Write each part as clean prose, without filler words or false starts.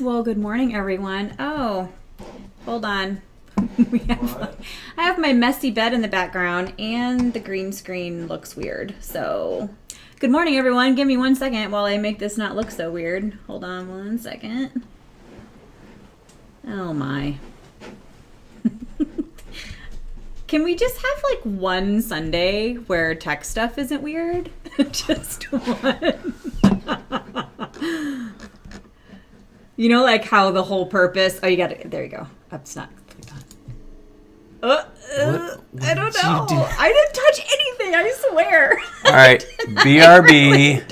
Well, good morning, everyone. Oh, hold on. I have my messy bed in the background, and the green screen looks weird. So, good morning, everyone. Give me 1 second while I make this not look so weird. Hold on 1 second. Oh, my. Can we just have like one Sunday where tech stuff isn't weird? Just one. You know, like how the whole purpose. Oh, you got it. There you go. Oh, it's not clicked on. I don't know. I didn't touch anything. I swear. All right. BRB.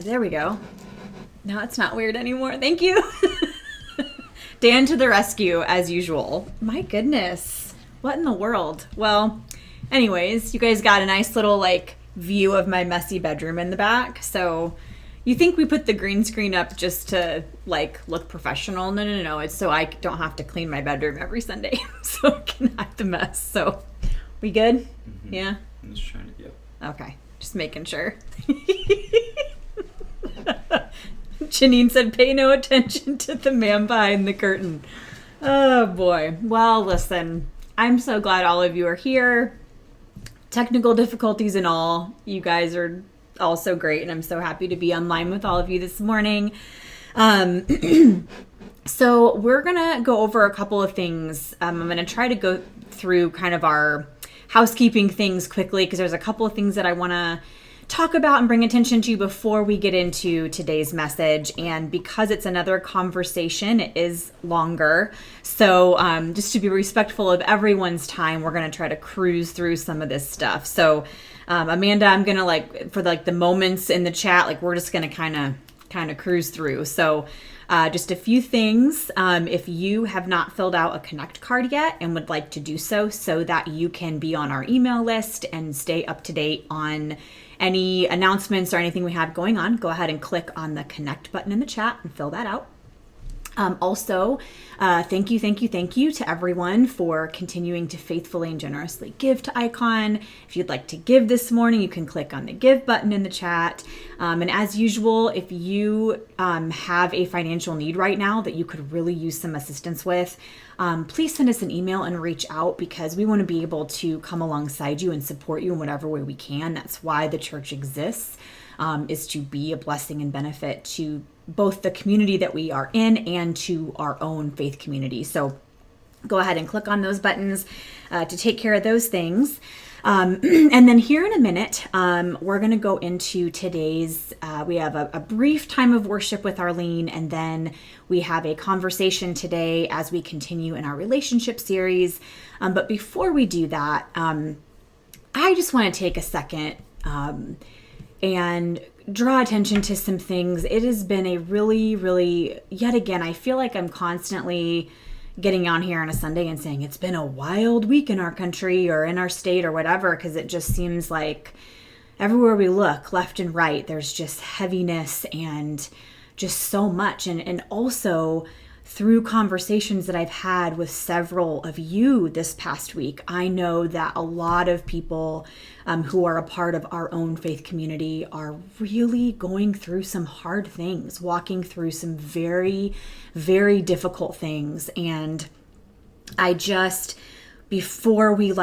There we go. Now it's not weird anymore. Thank you. Dan to the rescue, as usual. My goodness. What in the world? Well, anyways, you guys got a nice little, like, view of my messy bedroom in the back. So you think we put the green screen up just to, like, look professional? No. It's so I don't have to clean my bedroom every Sunday. So I can hide the mess. So we good? Mm-hmm. Yeah? I'm just trying to, Okay. Just making sure. Janine said, pay no attention to the man behind the curtain. Oh, boy. Well, listen, I'm so glad all of you are here. Technical difficulties and all. You guys are all so great, and I'm so happy to be online with all of you this morning. So we're going to go over a couple of things. I'm going to try to go through kind of our housekeeping things quickly because there's a couple of things that I want to talk about and bring attention to before we get into today's message. And because it's another conversation, it is longer. So just to be respectful of everyone's time, we're going to try to cruise through some of this stuff. So Amanda, I'm going to for the moments in the chat, we're just going to kind of cruise through. So just a few things. If you have not filled out a Connect card yet and would like to do so that you can be on our email list and stay up to date on any announcements or anything we have going on, go ahead and click on the Connect button in the chat and fill that out. Also, thank you to everyone for continuing to faithfully and generously give to Icon. If you'd like to give this morning, you can click on the give button in the chat. And as usual, if you have a financial need right now that you could really use some assistance with, please send us an email and reach out because we want to be able to come alongside you and support you in whatever way we can. That's why the church exists, is to be a blessing and benefit to both the community that we are in and to our own faith community. So go ahead and click on those buttons to take care of those things. And then here in a minute, we're going to go into today's, we have a brief time of worship with Arlene, and then we have a conversation today as we continue in our relationship series. But before we do that, I just want to take a second and draw attention to some things. It has been a really, yet again, I feel like I'm constantly getting on here on a Sunday and saying it's been a wild week in our country or in our state or whatever, because it just seems like everywhere we look, left and right, there's just heaviness and just so much. And also through conversations that I've had with several of you this past week, I know that a lot of people who are a part of our own faith community are really going through some hard things, walking through some very, very difficult things. And I just, before we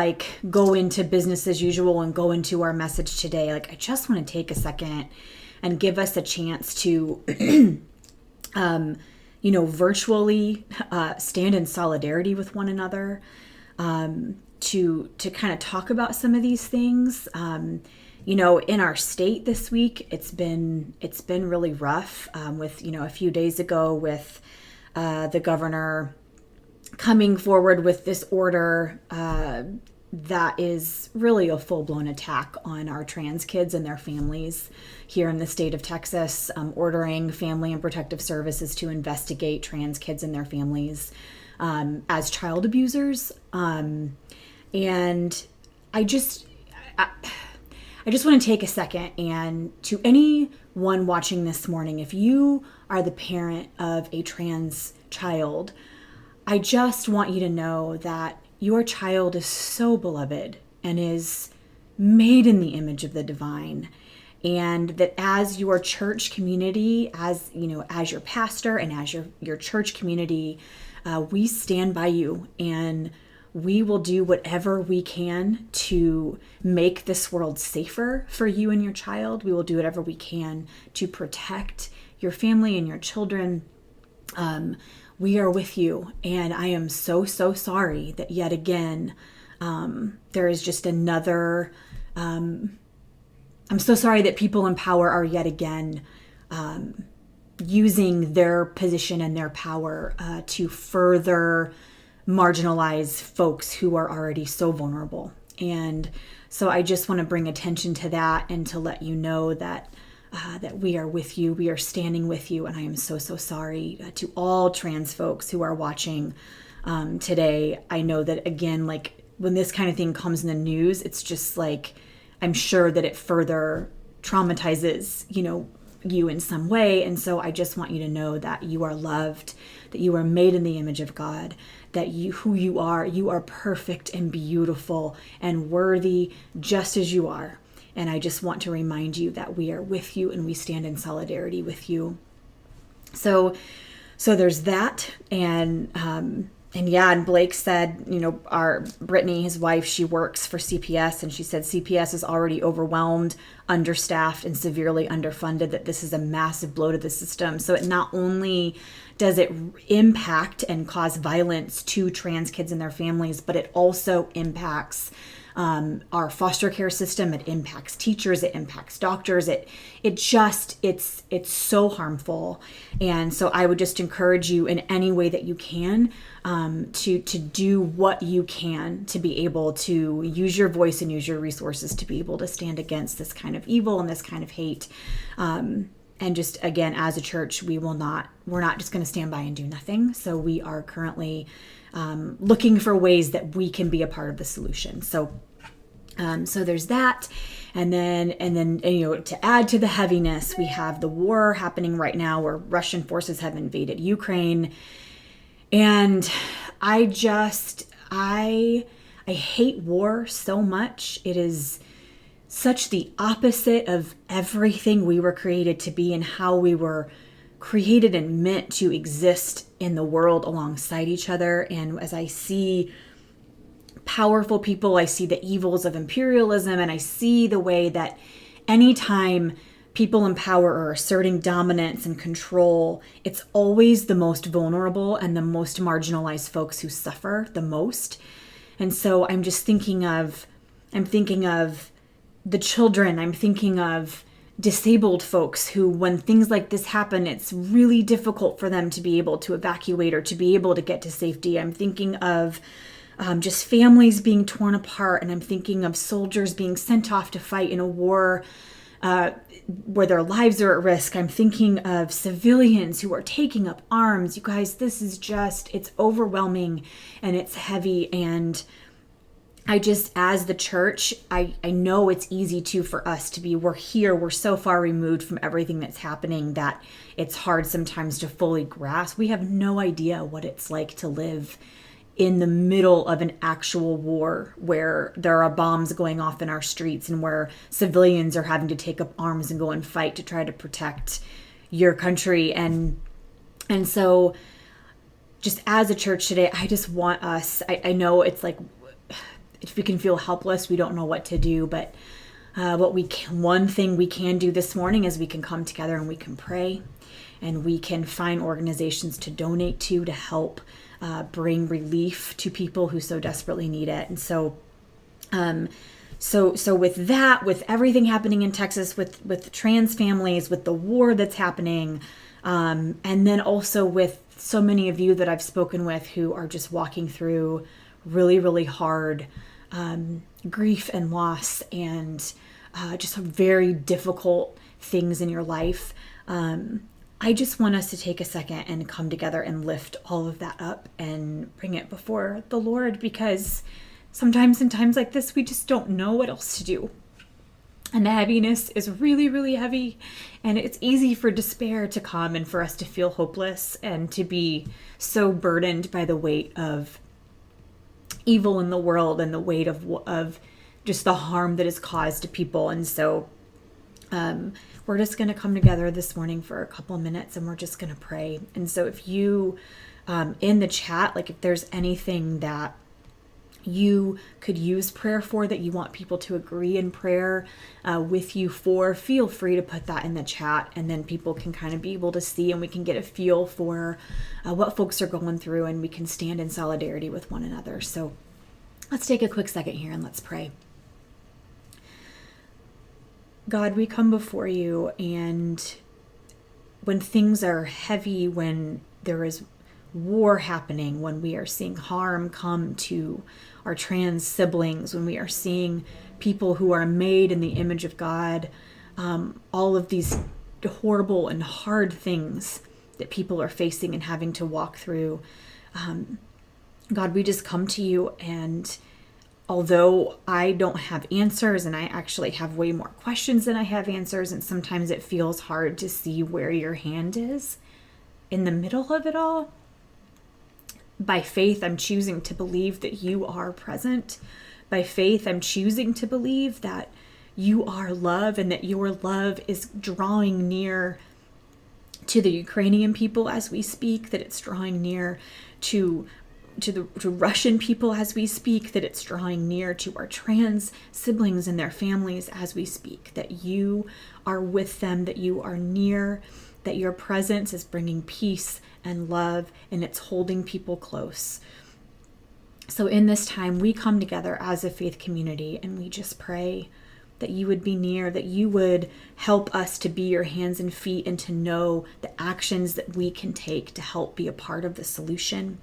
go into business as usual and go into our message today, I just want to take a second and give us a chance to virtually stand in solidarity with one another, to kind of talk about some of these things. In our state this week, it's been really rough, with, a few days ago with the governor coming forward with this order that is really a full-blown attack on our trans kids and their families here in the state of Texas, ordering Family and Protective Services to investigate trans kids and their families as child abusers. And I just want to take a second, and to anyone watching this morning, if you are the parent of a trans child, I just want you to know that your child is so beloved and is made in the image of the divine. And that as your church community, as you know, as your pastor and as your church community, we stand by you, and we will do whatever we can to make this world safer for you and your child. We will do whatever we can to protect your family and your children. We are with you, and I am so sorry that yet again there is just another. I'm so sorry that people in power are yet again using their position and their power to further marginalize folks who are already so vulnerable. And so I just want to bring attention to that and to let you know that that we are with you, we are standing with you, and I am so sorry to all trans folks who are watching today. I know that, again, like when this kind of thing comes in the news, it's just like, I'm sure that it further traumatizes, you in some way. And so I just want you to know that you are loved, that you are made in the image of God, that you are perfect and beautiful and worthy just as you are. And I just want to remind you that we are with you and we stand in solidarity with you. So there's that. And yeah, and Blake said, our Brittany, his wife, she works for CPS, and she said CPS is already overwhelmed, understaffed, and severely underfunded, that this is a massive blow to the system. So it not only does it impact and cause violence to trans kids and their families, but it also impacts our foster care system. It impacts teachers, it impacts doctors. It's so harmful. And so I would just encourage you in any way that you can to do what you can to be able to use your voice and use your resources to be able to stand against this kind of evil and this kind of hate. And just, again, as a church, we're not just going to stand by and do nothing. So we are currently looking for ways that we can be a part of the solution. So there's that. And then, to add to the heaviness, we have the war happening right now where Russian forces have invaded Ukraine. And I hate war so much. It is such the opposite of everything we were created to be and how we were created and meant to exist in the world alongside each other. And as I see powerful people, I see the evils of imperialism, and I see the way that anytime people in power are asserting dominance and control, it's always the most vulnerable and the most marginalized folks who suffer the most. And so I'm thinking of the children, I'm thinking of disabled folks who, when things like this happen, it's really difficult for them to be able to evacuate or to be able to get to safety. I'm thinking of just families being torn apart, and I'm thinking of soldiers being sent off to fight in a war where their lives are at risk. I'm thinking of civilians who are taking up arms. You guys, this is it's overwhelming and it's heavy. And as the church, I know it's easy for us to be, we're so far removed from everything that's happening that it's hard sometimes to fully grasp. We have no idea what it's like to live in the middle of an actual war where there are bombs going off in our streets and where civilians are having to take up arms and go and fight to try to protect your country. And so just as a church today, I just want us, I know it's like, if we can feel helpless, we don't know what to do, but one thing we can do this morning is we can come together and we can pray, and we can find organizations to donate to help bring relief to people who so desperately need it. And so with that, with everything happening in Texas, with trans families, with the war that's happening, and then also with so many of you that I've spoken with who are just walking through really, really hard grief and loss and just very difficult things in your life. I just want us to take a second and come together and lift all of that up and bring it before the Lord, because sometimes in times like this, we just don't know what else to do. And the heaviness is really, really heavy. And it's easy for despair to come and for us to feel hopeless and to be so burdened by the weight of evil in the world and the weight of just the harm that is caused to people. And so we're just going to come together this morning for a couple of minutes and we're just going to pray. And so if you, in the chat, like if there's anything that you could use prayer for, that you want people to agree in prayer with you for, feel free to put that in the chat, and then people can kind of be able to see and we can get a feel for what folks are going through, and we can stand in solidarity with one another. So let's take a quick second here and let's pray. God, we come before you, and when things are heavy, when there is war happening, when we are seeing harm come to our trans siblings, when we are seeing people who are made in the image of God, all of these horrible and hard things that people are facing and having to walk through. God, we just come to you, and although I don't have answers, and I actually have way more questions than I have answers, and sometimes it feels hard to see where your hand is in the middle of it all, by faith, I'm choosing to believe that you are present. By faith, I'm choosing to believe that you are love, and that your love is drawing near to the Ukrainian people as we speak, that it's drawing near to Russian people as we speak, that it's drawing near to our trans siblings and their families as we speak, that you are with them, that you are near, that your presence is bringing peace and love, and it's holding people close. So in this time, we come together as a faith community, and we just pray that you would be near, that you would help us to be your hands and feet, and to know the actions that we can take to help be a part of the solution,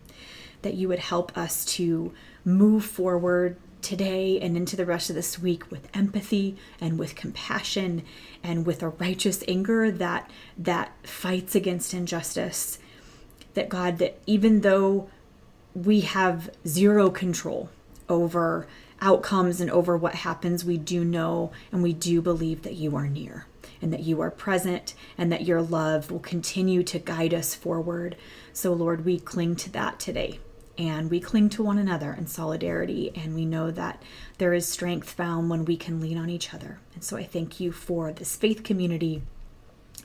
that you would help us to move forward today and into the rest of this week with empathy and with compassion and with a righteous anger that fights against injustice. That God, that even though we have zero control over outcomes and over what happens, we do know and we do believe that you are near, and that you are present, and that your love will continue to guide us forward. So Lord, we cling to that today, and we cling to one another in solidarity, and we know that there is strength found when we can lean on each other. And so I thank you for this faith community,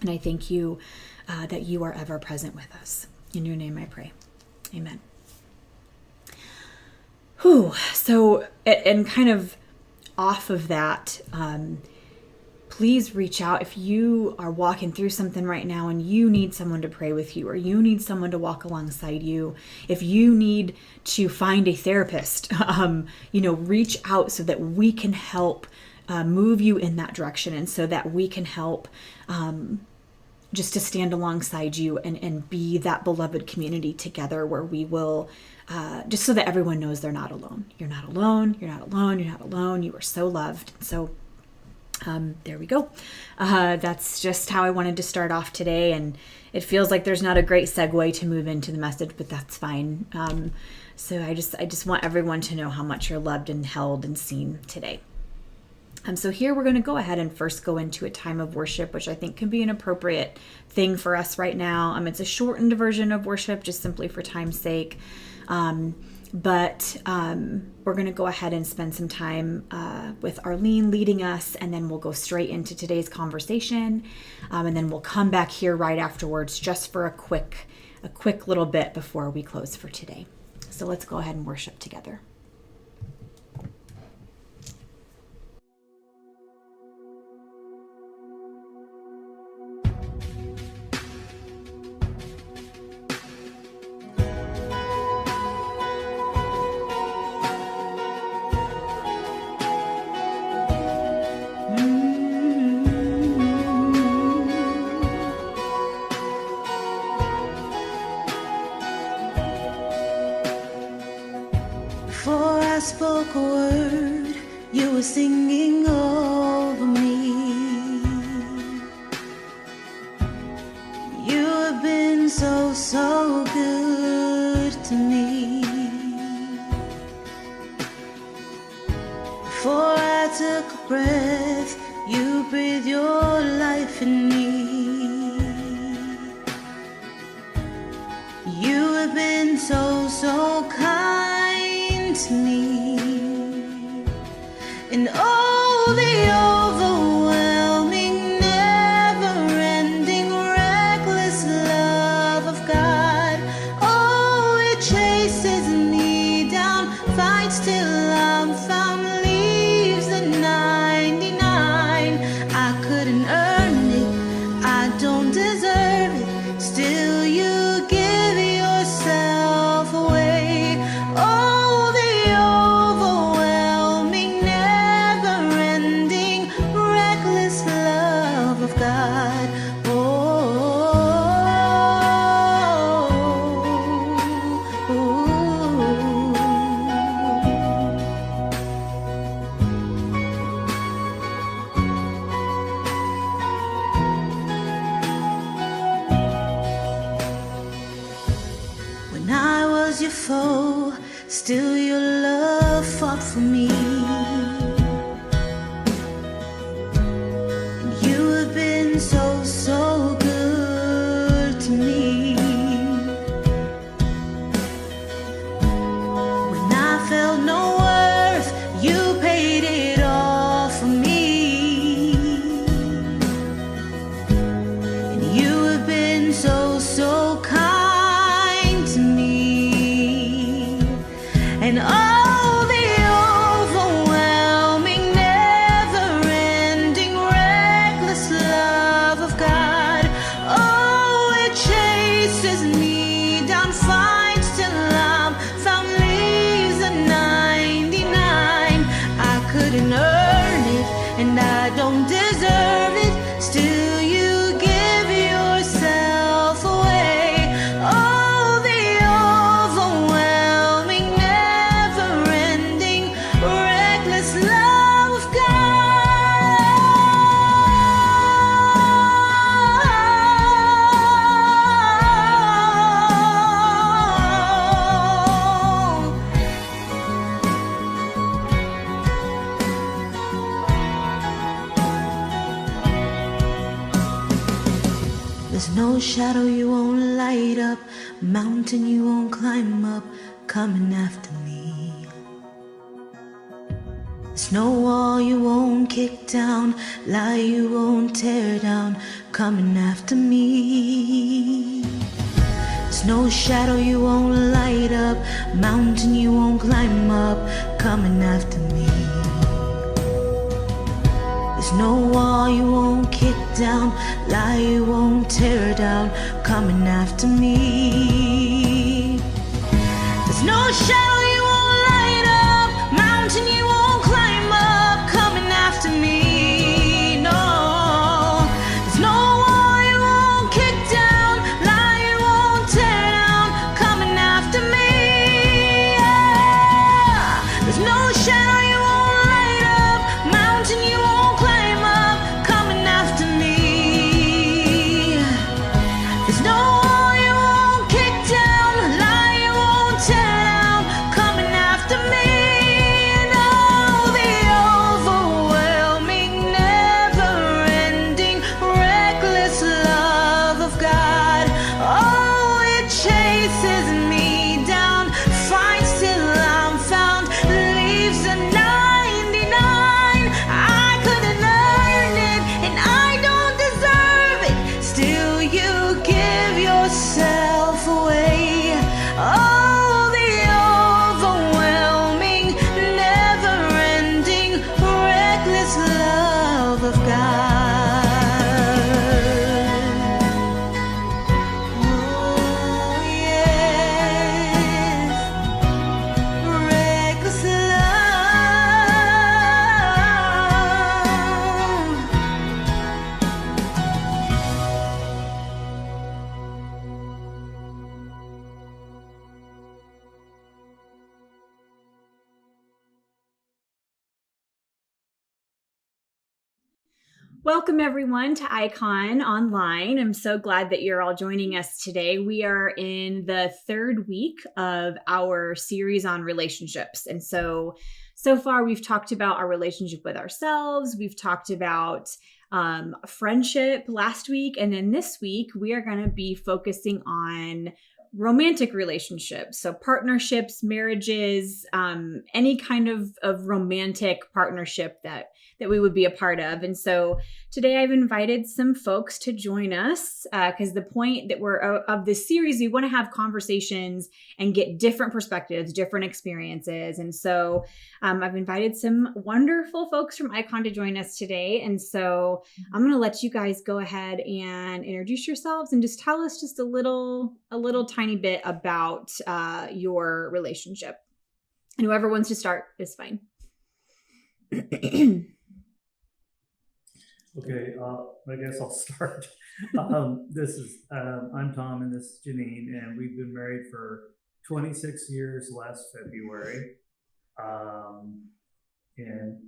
and I thank you that you are ever present with us. In your name I pray. Amen. Whew. So, and kind of off of that, please reach out if you are walking through something right now and you need someone to pray with you, or you need someone to walk alongside you. If you need to find a therapist, reach out so that we can help move you in that direction, and so that we can help just to stand alongside you and be that beloved community together, where we will, just so that everyone knows they're not alone. You're not alone. You're not alone. You're not alone. You are so loved. So there we go. That's just how I wanted to start off today. And it feels like there's not a great segue to move into the message, but that's fine. So I just want everyone to know how much you're loved and held and seen today. So here we're going to go ahead and first go into a time of worship, which I think can be an appropriate thing for us right now. It's a shortened version of worship, just simply for time's sake. But we're going to go ahead and spend some time with Arlene leading us, and then we'll go straight into today's conversation. And then we'll come back here right afterwards just for a quick little bit before we close for today. So let's go ahead and worship together. Spoke a word, you were singing over me. You have been so, so good to me. Before I took a breath, you breathe your life in me. You have been so, so kind to me. And oh, the overwhelming, never-ending, reckless love of God. Oh, it chases me down, fights till I'm found, leaves the 99. I couldn't earn it, I don't deserve it, still you give yourself away. Oh, the overwhelming, never-ending, reckless love of God. When I was your foe, still your love fought for me. And you have been so, so good to me. When I felt no worth, you paid it all for me. And you have been so, so kind to me. And oh, the overwhelming, never-ending, reckless love of God. Oh, it chases me down, fights till I'm found, leaves the 99. I couldn't earn it, and I don't deserve it, still you give yourself away. Oh, the overwhelming, never-ending, reckless love of God. There's no shadow you won't light up, mountain you won't climb up, coming after me. There's no wall you won't kick down, lie you won't tear down, coming after me. There's no shadow you won't light up, mountain you won't climb up, coming after me. There's no wall you won't kick down, lie you won't tear down, coming after me. There's no shadow you won't light up, mountain you won't climb up, coming after me. No, there's no wall you won't kick down, lie you won't tear down, coming after me. Yeah. There's no shadow you won't light up, mountain you won't climb up, coming after me. There's no wall you won't kick down, lie you won't tear down, coming after me. And oh, the overwhelming, never-ending, reckless love of God. Oh, it chases me down, fights till I'm found, leaves a 99. I couldn't earn it, and I don't deserve it, still you give yourself away. Oh, the overwhelming, never-ending, reckless love of God. Oh, yes, reckless love. Welcome, everyone, to Icon Online. I'm so glad that you're all joining us today. We are in the third week of our series on relationships. And so far, we've talked about our relationship with ourselves. We've talked about friendship last week. And then this week, we are going to be focusing on romantic relationships. So partnerships, marriages, any kind of romantic partnership that we would be a part of. And so today I've invited some folks to join us because the point that we're of this series, we want to have conversations and get different perspectives, different experiences. And so I've invited some wonderful folks from Icon to join us today. And so I'm going to let you guys go ahead and introduce yourselves and just tell us just a little tiny bit about your relationship. And whoever wants to start is fine. Okay, I guess I'll start. I'm Tom and this is Janine, and we've been married for 26 years last February. And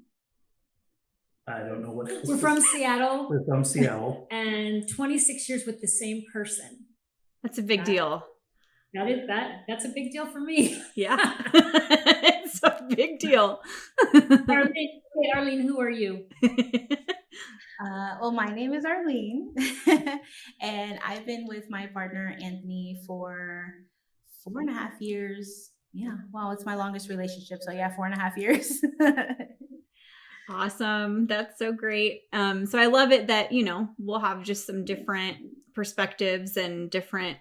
I don't know what else. We're from Seattle. We're from Seattle. And 26 years with the same person. That's a big deal. That's a big deal for me. Yeah. It's a big deal. Arlene, who are you? Well, my name is Arlene, and I've been with my partner, Anthony, for 4.5 years. Yeah. Wow. It's my longest relationship. So yeah, 4.5 years. Awesome. That's so great. So I love it that, we'll have just some different perspectives and different,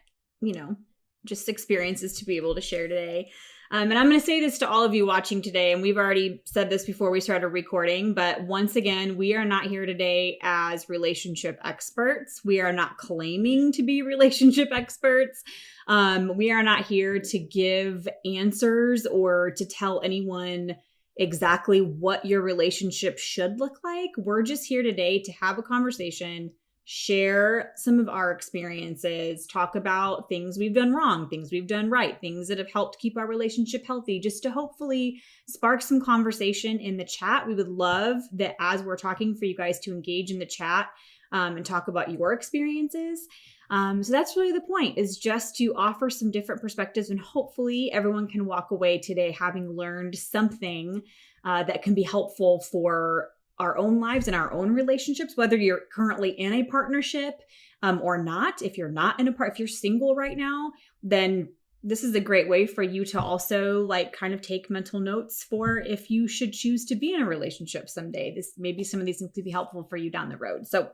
just experiences to be able to share today. And I'm going to say this to all of you watching today, and we've already said this before we started recording, but once again, we are not here today as relationship experts. We are not claiming to be relationship experts. We are not here to give answers or to tell anyone exactly what your relationship should look like. We're just here today to have a conversation, share some of our experiences, talk about things we've done wrong, things we've done right, things that have helped keep our relationship healthy, just to hopefully spark some conversation in the chat. We would love that as we're talking for you guys to engage in the chat and talk about your experiences. So that's really the point, is just to offer some different perspectives, and hopefully everyone can walk away today having learned something that can be helpful for our own lives and our own relationships, whether you're currently in a partnership or not. If you're not in if you're single right now, then this is a great way for you to also kind of take mental notes for if you should choose to be in a relationship someday. Maybe some of these things could be helpful for you down the road. So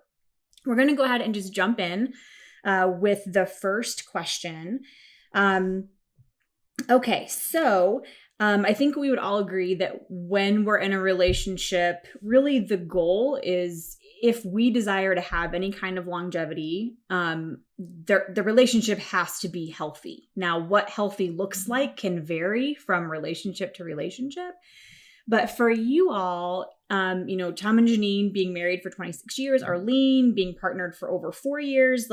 we're going to go ahead and just jump in with the first question. Okay, so I think we would all agree that when we're in a relationship, really the goal is, if we desire to have any kind of longevity, the relationship has to be healthy. Now, what healthy looks like can vary from relationship to relationship. But for you all, Tom and Janine being married for 26 years, Arlene being partnered for over 4 years,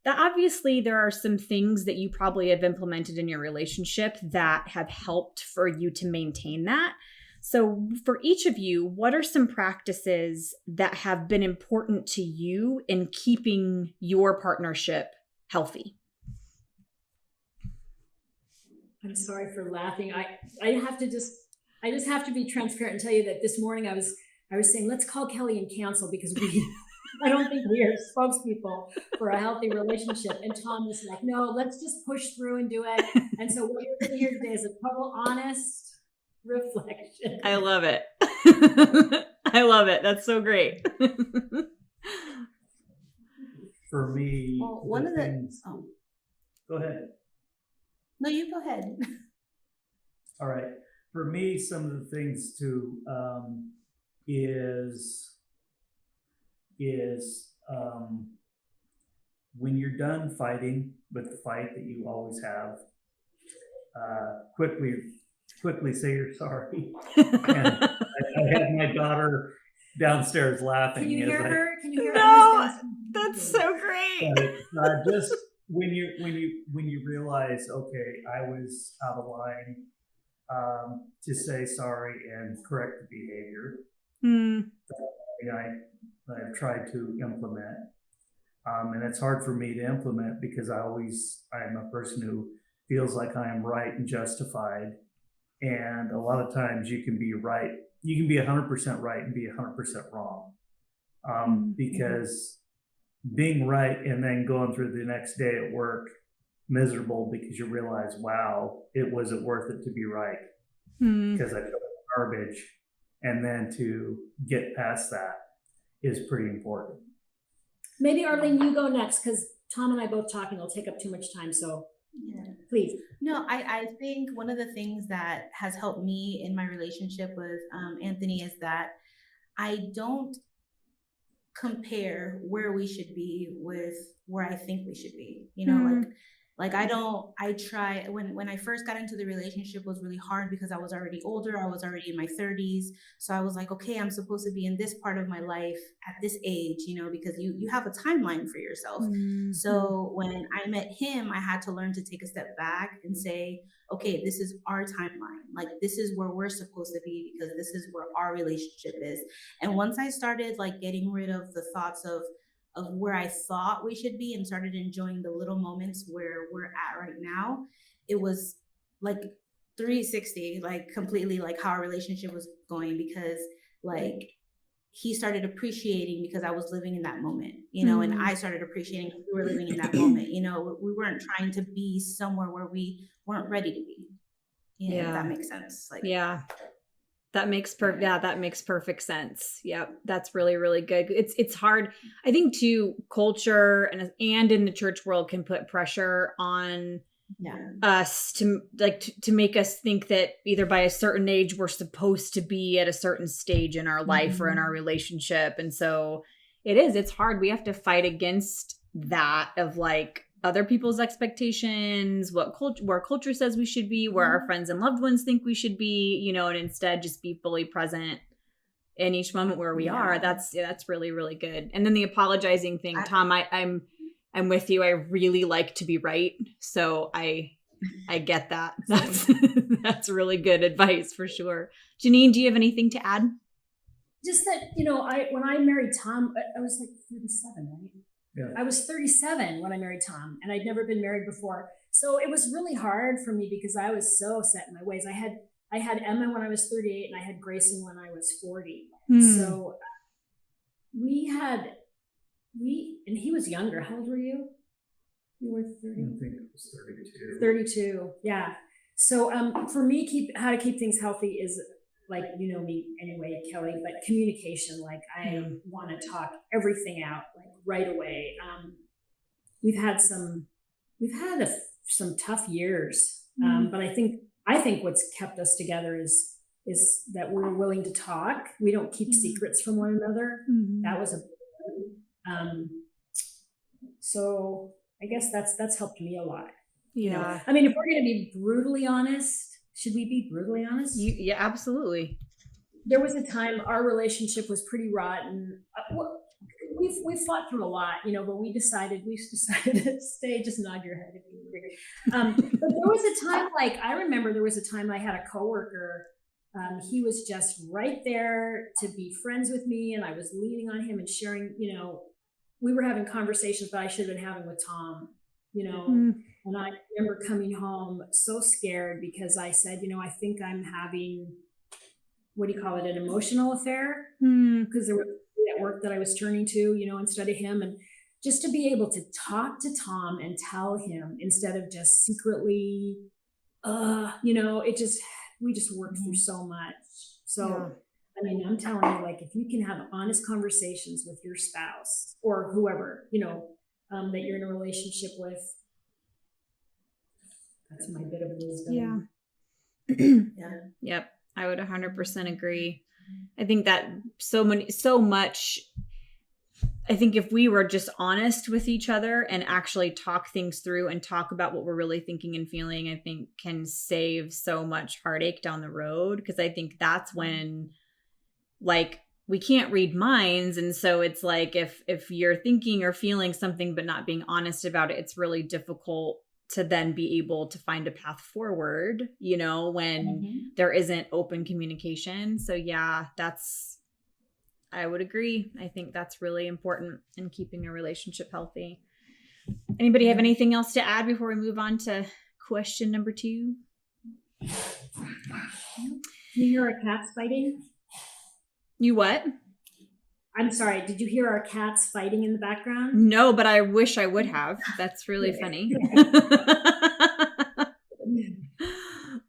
that obviously there are some things that you probably have implemented in your relationship that have helped for you to maintain that. So for each of you, what are some practices that have been important to you in keeping your partnership healthy? I'm sorry for laughing. I just have to be transparent and tell you that this morning I was saying, let's call Kelly and cancel, because I don't think we are spokespeople for a healthy relationship. And Tom was like, no, let's just push through and do it. And so what you're going to hear today is a total honest reflection. I love it. I love it. That's so great. For me, Well, one of the things. Go ahead. No, you go ahead. All right. For me, some of the things to is when you're done fighting with the fight that you always have, quickly say you're sorry. And I had my daughter downstairs laughing. Can you hear her? Can you hear No, her? that's so great. Just when you realize, okay, I was out of line, to say sorry and correct the behavior. I've tried to implement. And it's hard for me to implement because I'm a person who feels like I am right and justified. And a lot of times you can be right. You can be 100% right and be 100% wrong. because being right and then going through the next day at work miserable because you realize, wow, it wasn't worth it to be right because I feel like garbage. And then to get past that is pretty important. Maybe Arlene, you go next because Tom and I both talking will take up too much time. So please. No, I think one of the things that has helped me in my relationship with Anthony is that I don't compare where we should be with where I think we should be. You know, like I try when I first got into the relationship, it was really hard because I was already older. I was already in my 30s. So I was like, okay, I'm supposed to be in this part of my life at this age, you know, because you have a timeline for yourself. So when I met him, I had to learn to take a step back and say, okay, this is our timeline. Like, this is where we're supposed to be because this is where our relationship is. And once I started like getting rid of the thoughts of where I thought we should be and started enjoying the little moments where we're at right now, it was like 360, like completely like how our relationship was going, because like he started appreciating because I was living in that moment, you know, and I started appreciating because we were living in that moment, you know, we weren't trying to be somewhere where we weren't ready to be. You know, if that makes sense. Like, That makes perfect sense. Yep. That's really, really good. It's hard. I think too, culture and in the church world can put pressure on us to make us think that either by a certain age we're supposed to be at a certain stage in our life or in our relationship. And so it's hard. We have to fight against that of like other people's expectations, where culture says we should be, where our friends and loved ones think we should be, you know, and instead just be fully present in each moment where we are. That's really, really good. And then the apologizing thing, Tom, I'm with you. I really like to be right. So I get that. That's really good advice for sure. Janine, do you have anything to add? Just that, you know, when I married Tom, I was like 37, right? Yeah. I was 37 when I married Tom, and I'd never been married before. So it was really hard for me because I was so set in my ways. I had Emma when I was 38, and I had Grayson when I was 40. So and he was younger. How old were you? You were 30. I think it was 32. 32. Yeah. So for me, how to keep things healthy is, like, you know me anyway, Kelly, but communication. Like, I want to talk everything out like right away. We've had some tough years, but I think what's kept us together is that we're willing to talk. We don't keep secrets from one another. That was so I guess that's helped me a lot. You know? I mean, if we're going to be brutally honest, should we be brutally honest? Yeah, absolutely. There was a time our relationship was pretty rotten. We've fought through a lot, you know, but we decided to stay. Just nod your head if you agree. But there was a time, like, I remember there was a time I had a coworker. He was just right there to be friends with me, and I was leaning on him and sharing, you know, we were having conversations that I should have been having with Tom, you know. And I remember coming home so scared because I said, you know, I think I'm having, what do you call it, an emotional affair? Because there was at work that I was turning to, you know, instead of him. And just to be able to talk to Tom and tell him instead of just secretly, you know, we just worked through so much. So, I mean, I'm telling you, like, if you can have honest conversations with your spouse or whoever, you know, that you're in a relationship with, that's my bit of wisdom. Yep. I would 100% agree. I think that so much, I think if we were just honest with each other and actually talk things through and talk about what we're really thinking and feeling, I think can save so much heartache down the road. Because I think that's when, like, we can't read minds. And so it's like, if you're thinking or feeling something, but not being honest about it, it's really difficult to then be able to find a path forward, you know, when there isn't open communication. So yeah, I would agree. I think that's really important in keeping a relationship healthy. Anybody have anything else to add before we move on to question number 2? You hear our cats fighting? You what? I'm sorry. Did you hear our cats fighting in the background? No, but I wish I would have. That's really funny.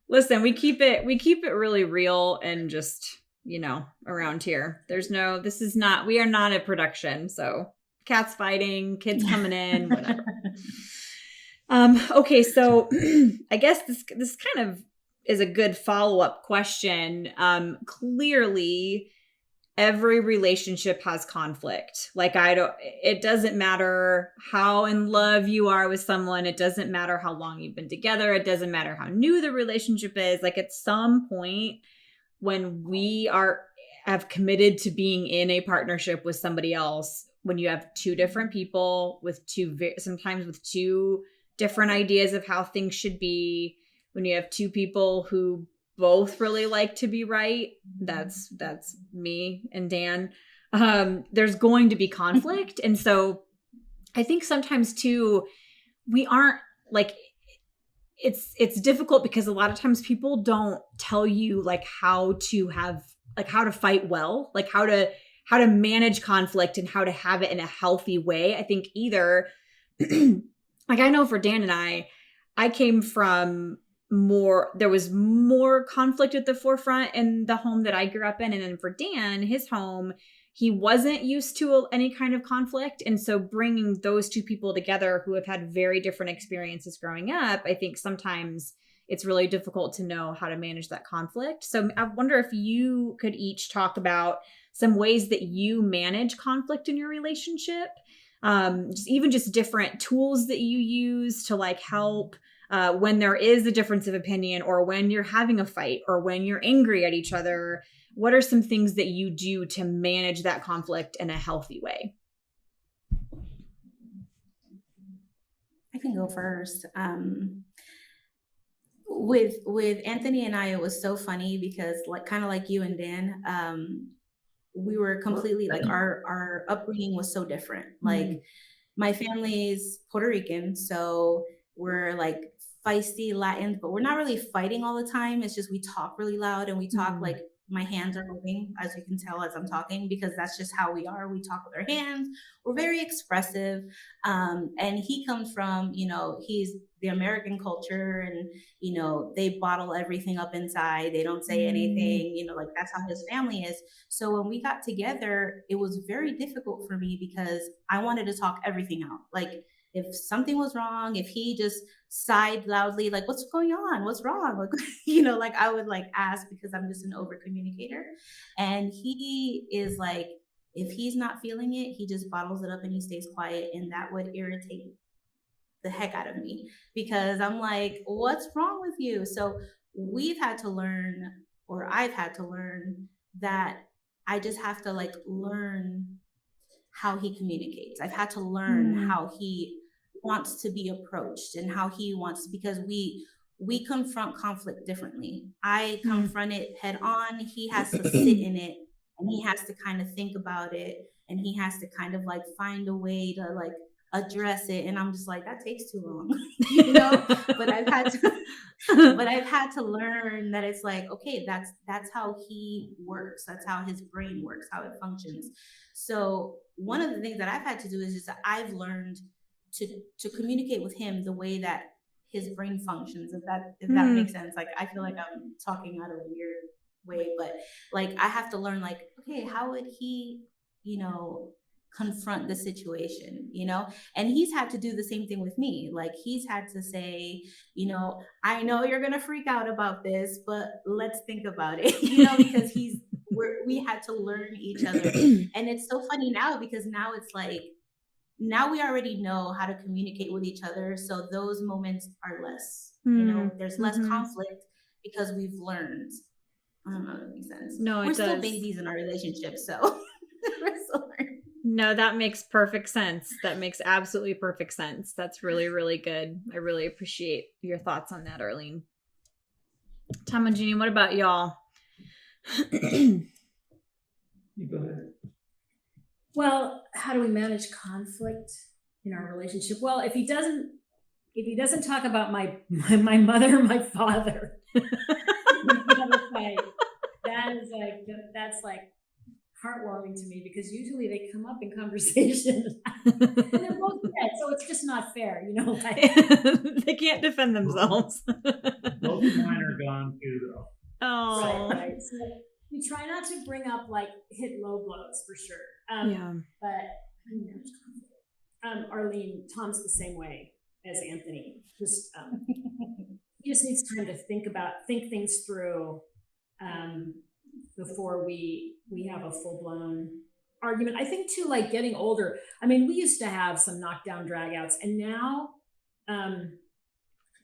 Listen, we keep it really real and just, around here. We are not a production. So cats fighting, kids coming in, whatever. Okay, so I guess this kind of is a good follow-up question. Clearly every relationship has conflict. Like it doesn't matter how in love you are with someone. It doesn't matter how long you've been together. It doesn't matter how new the relationship is. Like at some point when we have committed to being in a partnership with somebody else, when you have two different people with sometimes with two different ideas of how things should be, when you have two people who both really like to be right, that's me and Dan, there's going to be conflict. And so I think sometimes too, we aren't like, it's difficult because a lot of times people don't tell you like how to fight well, like how to manage conflict and how to have it in a healthy way. I think either like I know for Dan and I came from there was more conflict at the forefront in the home that I grew up in. And then for Dan, his home, he wasn't used to any kind of conflict. And so bringing those two people together who have had very different experiences growing up, I think sometimes it's really difficult to know how to manage that conflict. So I wonder if you could each talk about some ways that you manage conflict in your relationship, just different tools that you use to like help when there is a difference of opinion or when you're having a fight or when you're angry at each other. What are some things that you do to manage that conflict in a healthy way? I can go first. With Anthony and I, it was so funny because kind of like you and Dan, we were completely like our upbringing was so different. Like my family's Puerto Rican, so we're like feisty Latins, but we're not really fighting all the time. It's just we talk really loud and we talk like my hands are moving, as you can tell as I'm talking, because that's just how we are. We talk with our hands. We're very expressive. And he comes from, he's the American culture and, they bottle everything up inside. They don't say anything, like that's how his family is. So when we got together, it was very difficult for me because I wanted to talk everything out. Like if something was wrong, if he just sighed loudly, like, what's going on? What's wrong? Like, like I would like ask because I'm just an over communicator. And he is like, if he's not feeling it, he just bottles it up and he stays quiet. And that would irritate the heck out of me because I'm like, what's wrong with you? So we've had to learn, or I've had to learn that I just have to like learn how he communicates. I've had to learn how he wants to be approached and how he wants, because we confront conflict differently. I confront it head on. He has to sit in it and he has to kind of think about it and he has to kind of like find a way to like address it. And I'm just like, that takes too long, but I've had to learn that it's like, okay, that's how he works. That's how his brain works, how it functions. So one of the things that I've had to do is just that I've learned to communicate with him the way that his brain functions, if that makes sense. Like, I feel like I'm talking out of a weird way, but like, I have to learn like, okay, how would he, confront the situation, and he's had to do the same thing with me. Like he's had to say, I know you're going to freak out about this, but let's think about it, because we had to learn each other. And it's so funny now because now it's like, now we already know how to communicate with each other. So those moments are less, there's less conflict because we've learned. I don't know if that makes sense. No, we're still babies in our relationship. So we're still learning. No, that makes perfect sense. That makes absolutely perfect sense. That's really, really good. I really appreciate your thoughts on that, Arlene. Tom and Jeannie, what about y'all? You go ahead. Well, how do we manage conflict in our relationship? Well, if he doesn't talk about my mother or my father, that's like heartwarming to me because usually they come up in conversation and they're both dead, so it's just not fair, like, They can't defend themselves. Both of mine are gone too, though. Oh, right. So we try not to bring up like hit low blows for sure. yeah. But Arlene, Tom's the same way as Anthony. Just he just needs time to think things through before we have a full blown argument. I think too, like getting older. I mean, we used to have some knockdown dragouts, and now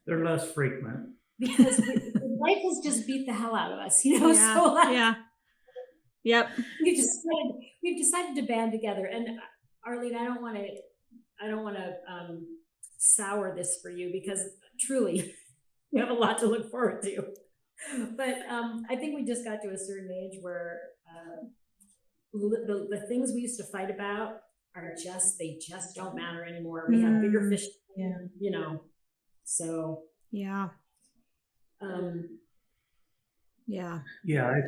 They're less frequent. because life has just beat the hell out of us, Yeah. So like, Yeah. Yep. we've decided to band together. And Arlene, I don't want to sour this for you because truly we have a lot to look forward to. But I think we just got to a certain age where the things we used to fight about they just don't matter anymore. We have bigger fish, so Yeah. Yeah. Yeah, I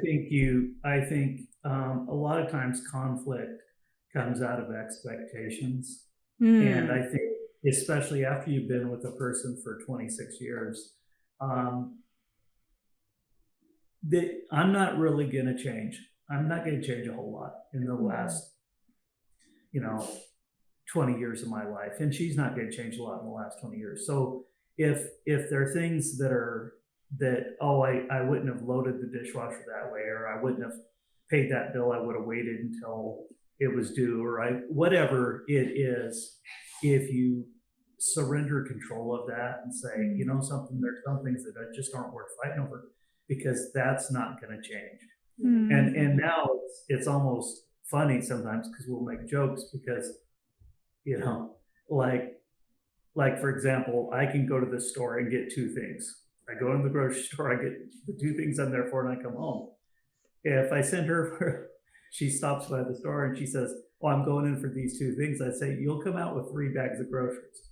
think a lot of times conflict comes out of expectations. And I think, especially after you've been with a person for 26 years, I'm not really going to change. I'm not going to change a whole lot in the last, 20 years of my life. And she's not going to change a lot in the last 20 years. So if there are things I wouldn't have loaded the dishwasher that way, or I wouldn't have paid that bill, I would have waited until it was due, or whatever it is, if you surrender control of that and say, there's some things that just aren't worth fighting over, because that's not going to change. And now it's almost funny sometimes because we'll make jokes because, like for example, I can go to the store and get two things. I go to the grocery store, I get the two things I'm there for, and I come home. If I send her, she stops by the store and she says, "Oh, I'm going in for these two things." I say, "You'll come out with 3 bags of groceries."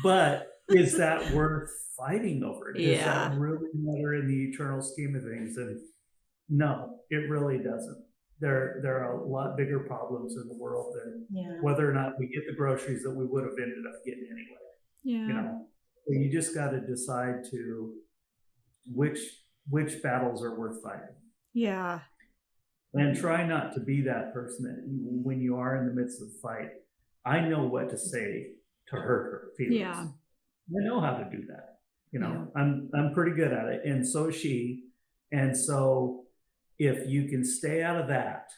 But is that worth fighting over? Does that really matter in the eternal scheme of things? And no, it really doesn't. There are a lot bigger problems in the world than whether or not we get the groceries that we would have ended up getting anyway. Yeah. You just got to decide which battles are worth fighting. Yeah. And try not to be that person that when you are in the midst of the fight, I know what to say to hurt her feelings. Yeah. I know how to do that. I'm pretty good at it. And so is she. And so if you can stay out of that,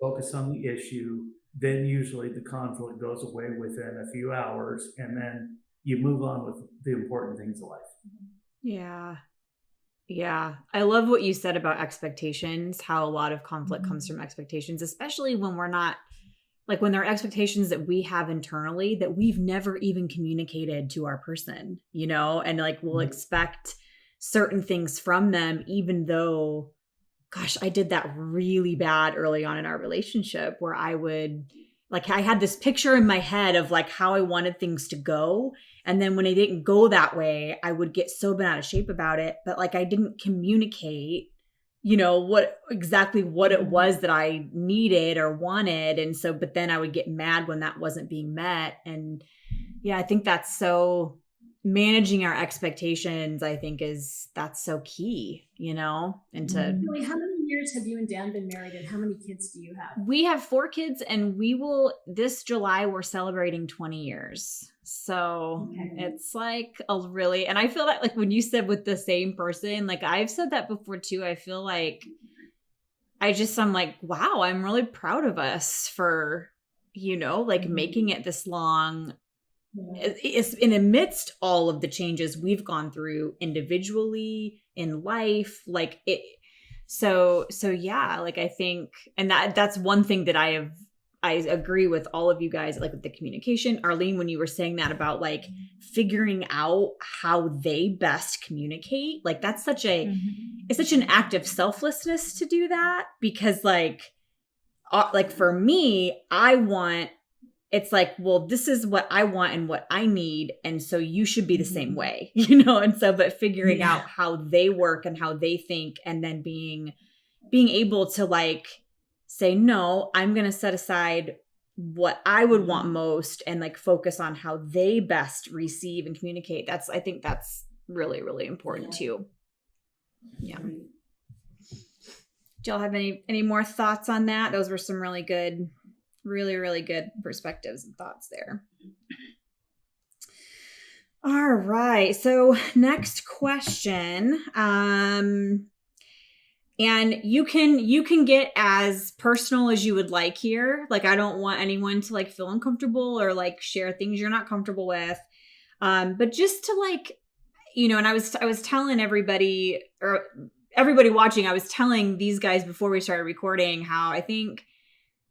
focus on the issue, then usually the conflict goes away within a few hours, and then you move on with the important things of life. Yeah. Yeah. I love what you said about expectations, how a lot of conflict comes from expectations, especially when we're not, like when there are expectations that we have internally that we've never even communicated to our person, and like we'll expect certain things from them, even though, gosh, I did that really bad early on in our relationship where I had this picture in my head of like how I wanted things to go. And then when it didn't go that way, I would get so bent out of shape about it. But like I didn't communicate, what it was that I needed or wanted. And so, but then I would get mad when that wasn't being met. And yeah, I think that's so managing our expectations, I think that's so key, and to. Really, how many years have you and Dan been married, and how many kids do you have? We have 4 kids, and this July, we're celebrating 20 years. So it's like and I feel that like when you said with the same person, like I've said that before too, I feel like I'm like, wow, I'm really proud of us for, making it this long. It's in amidst all of the changes we've gone through individually in life, like it. So yeah, like I think, and that's one thing that I agree with all of you guys, like with the communication. Arlene, when you were saying that about like figuring out how they best communicate, like that's it's such an act of selflessness to do that, because like for me, it's like, well, this is what I want and what I need. And so you should be the same way, and so, but figuring out how they work and how they think, and then being being able to like say, no, I'm going to set aside what I would want most and like focus on how they best receive and communicate. I think that's really, really important too. Yeah. Do y'all have any more thoughts on that? Those were some really good, really, really good perspectives and thoughts there. All right. So next question. And you can get as personal as you would like here. Like, I don't want anyone to like feel uncomfortable or like share things you're not comfortable with. But just to like, you know, and I was telling everybody watching, I was telling these guys before we started recording how I think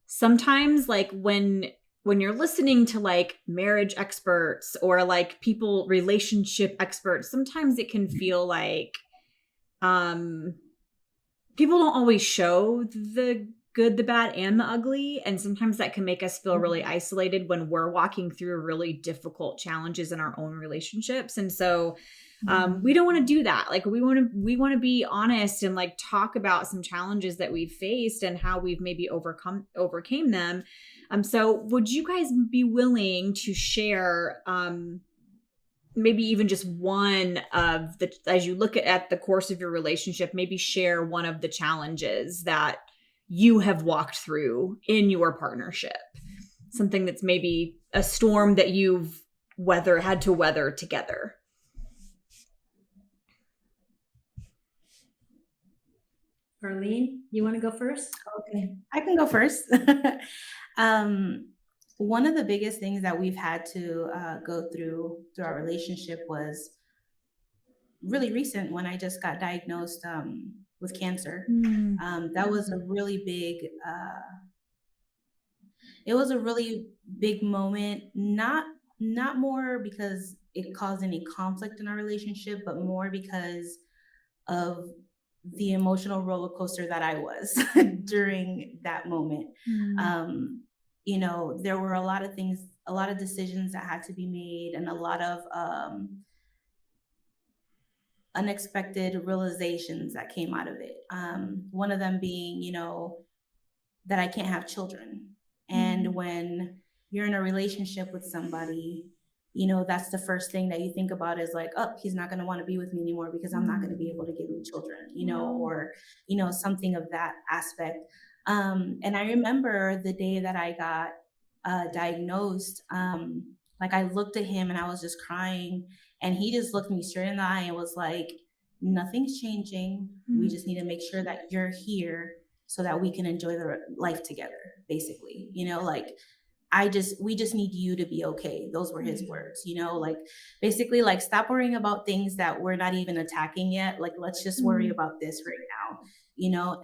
sometimes like when you're listening to like marriage experts or like relationship experts, sometimes it can feel like, people don't always show the good, the bad, and the ugly. And sometimes that can make us feel really isolated when we're walking through really difficult challenges in our own relationships. And so we don't want to do that. Like we want to be honest and like talk about some challenges that we've faced and how we've maybe overcame them. So would you guys be willing to share maybe even just one of the, as you look at the course of your relationship, maybe share one of the challenges that you have walked through in your partnership, something that's maybe a storm that you've had to weather together. Arlene, you want to go first? Okay, I can go first. One of the biggest things that we've had to go through our relationship was really recent when I just got diagnosed with cancer. That was a really big, it was a really big moment, not more because it caused any conflict in our relationship, but more because of the emotional roller coaster that I was during that moment. You know, there were a lot of things, a lot of decisions that had to be made, and a lot of unexpected realizations that came out of it. One of them being, you know, that I can't have children. And when you're in a relationship with somebody, you know, that's the first thing that you think about is like, oh, he's not going to want to be with me anymore because I'm not going to be able to give him children, you know, or, you know, something of that aspect. And I remember the day that I got diagnosed, like I looked at him and I was just crying, and he just looked me straight in the eye and was like, nothing's changing. We just need to make sure that you're here so that we can enjoy the life together, basically, you know, like we just need you to be okay. Those were his words, you know, like basically like stop worrying about things that we're not even attacking yet. Like, let's just worry about this right now, you know?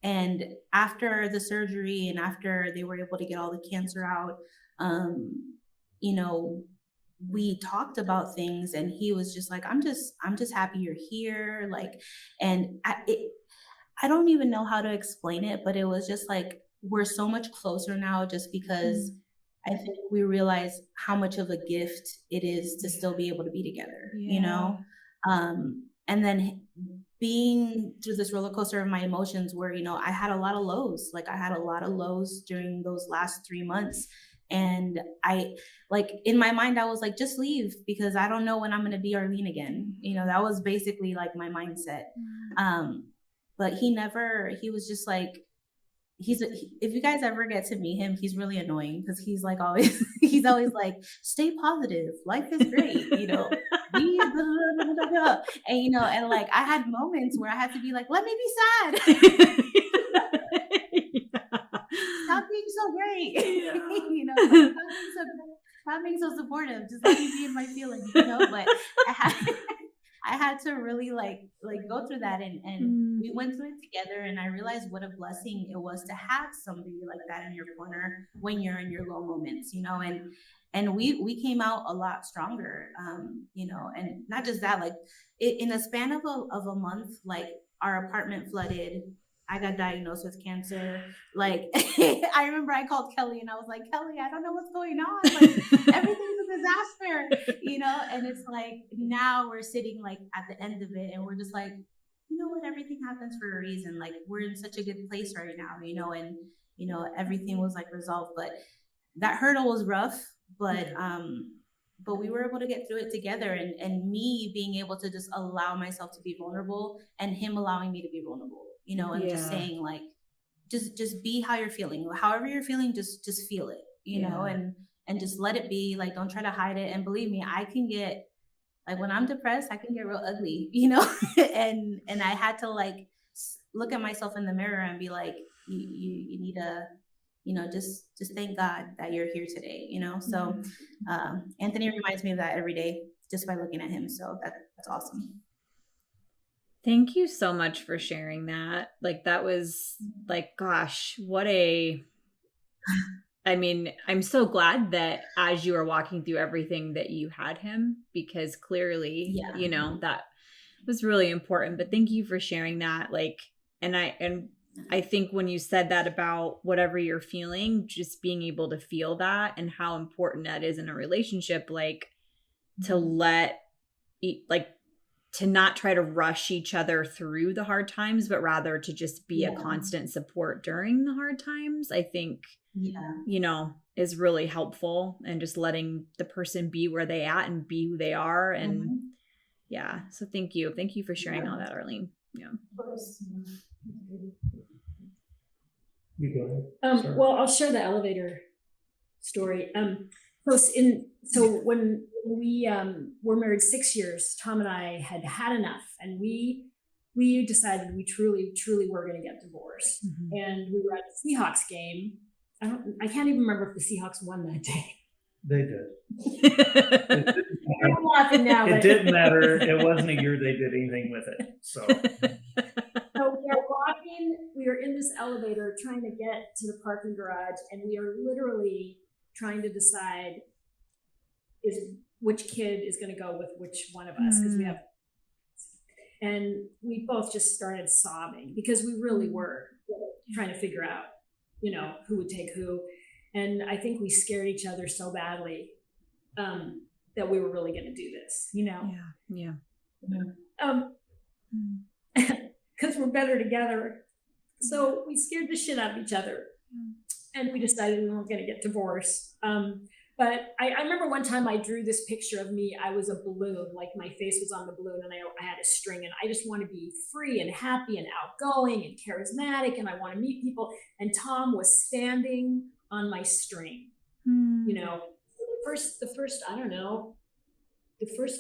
And after the surgery and after they were able to get all the cancer out, you know, we talked about things, and he was just like, I'm just happy you're here. Like, and I don't even know how to explain it, but it was just like, we're so much closer now just because I think we realize how much of a gift it is to still be able to be together, you know? And then being through this roller coaster of my emotions where, you know, I had a lot of lows. Like I had a lot of lows during those last 3 months. And I, like, in my mind, I was like, just leave because I don't know when I'm going to be Arlene again. You know, that was basically like my mindset. But he was just like, if you guys ever get to meet him, he's really annoying because he's always like, stay positive. Life is great, you know. And, you know, and like I had moments where I had to be like, let me be sad. Stop being so great. You know, stop being so supportive. Just let me be in my feelings, you know. But I had to really like go through that, and we went through it together, and I realized what a blessing it was to have somebody like that in your corner when you're in your low moments, you know, and we came out a lot stronger, you know, and not just that, like in a span of a month, like our apartment flooded. I got diagnosed with cancer. Like, I remember I called Kelly and I was like, Kelly, I don't know what's going on. Like, everything's a disaster, you know? And it's like, now we're sitting like at the end of it and we're just like, you know what, everything happens for a reason. Like, we're in such a good place right now, you know, and, you know, everything was like resolved. But that hurdle was rough, but we were able to get through it together, and me being able to just allow myself to be vulnerable, and him allowing me to be vulnerable, you know, and just Yeah. saying like, just be how you're feeling, however you're feeling, just feel it, you know, and just let it be. Like, don't try to hide it. And believe me, I can get, like, when I'm depressed, I can get real ugly, you know. and I had to like look at myself in the mirror and be like, you need to, you know, just thank God that you're here today, you know. So Anthony reminds me of that every day just by looking at him. So that's awesome. Thank you so much for sharing that. Like, that was like, gosh, I mean, I'm so glad that as you were walking through everything that you had him, because clearly, you know, that was really important. But thank you for sharing that. Like, and I think when you said that about whatever you're feeling, just being able to feel that and how important that is in a relationship, like to not try to rush each other through the hard times, but rather to just be a constant support during the hard times, I think, you know, is really helpful, and just letting the person be where they at and be who they are. And so thank you. Thank you for sharing all that, Arlene. Yeah. You go ahead. Sorry. Well, I'll share the elevator story. So when we were married 6 years, Tom and I had had enough, and we decided we truly were going to get divorced. Mm-hmm. And we were at the Seahawks game. I can't even remember if the Seahawks won that day. They did. I'm laughing now. It didn't matter. It wasn't a year they did anything with it. So we are in this elevator trying to get to the parking garage, and we are literally trying to decide which kid is going to go with which one of us, because we have, and we both just started sobbing because we really were trying to figure out, you know, who would take who. And I think we scared each other so badly that we were really going to do this, you know? Yeah. Because we're better together. So we scared the shit out of each other, and we decided we weren't going to get divorced. But I remember one time I drew this picture of me. I was a balloon, like my face was on the balloon, and I had a string, and I just want to be free and happy and outgoing and charismatic, and I want to meet people. And Tom was standing on my string. You know, the first, I don't know, the first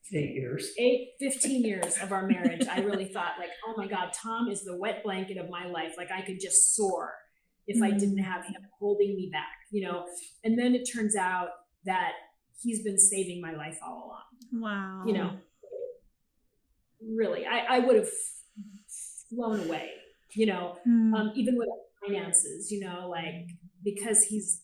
15 years of our marriage, I really thought, like, oh my God, Tom is the wet blanket of my life. Like, I could just soar if I didn't have him holding me back, you know. And then it turns out that he's been saving my life all along. Wow. You know, really, I would have flown away, you know, even with finances, you know, like, because he's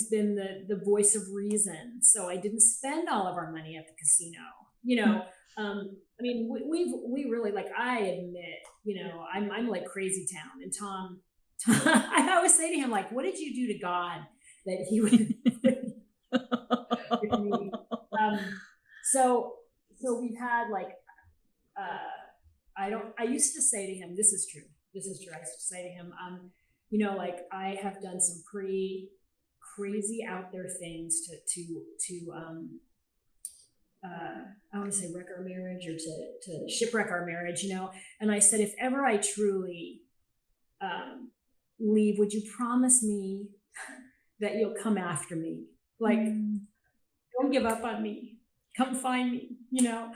been the voice of reason. So I didn't spend all of our money at the casino, you know. I mean, we really, like, I admit, you know, I'm like crazy town, and Tom, I always say to him, like, what did you do to God that he would with me? So we've had, like, I used to say to him, this is true. I used to say to him, you know, like, I have done some pretty crazy out there things to I want to say wreck our marriage, or to shipwreck our marriage, you know. And I said, if ever I truly leave, would you promise me that you'll come after me? Like, don't give up on me. Come find me, you know.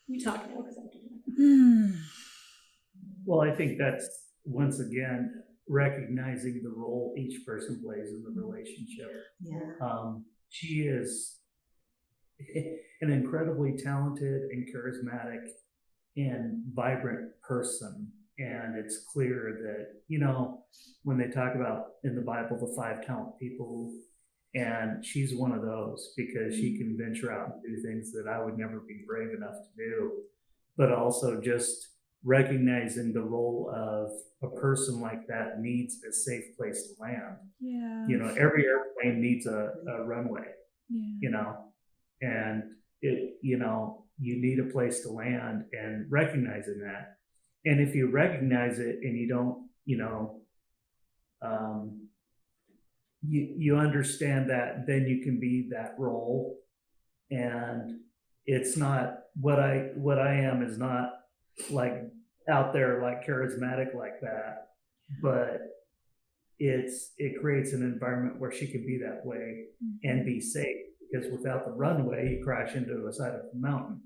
You talk about something. Well, I think that's, once again, recognizing the role each person plays in the relationship. She is an incredibly talented and charismatic and vibrant person. And it's clear that, you know, when they talk about in the Bible, the 5 talent people, and she's one of those, because she can venture out and do things that I would never be brave enough to do. But also just recognizing the role of a person like that needs a safe place to land. You know, every airplane needs a runway, you know, and it, you know, you need a place to land, and recognizing that. And if you recognize it and you don't, you understand that, then you can be that role. And it's not what I am is not like out there like charismatic like that, but it creates an environment where she can be that way and be safe, because without the runway you crash into the side of the mountain,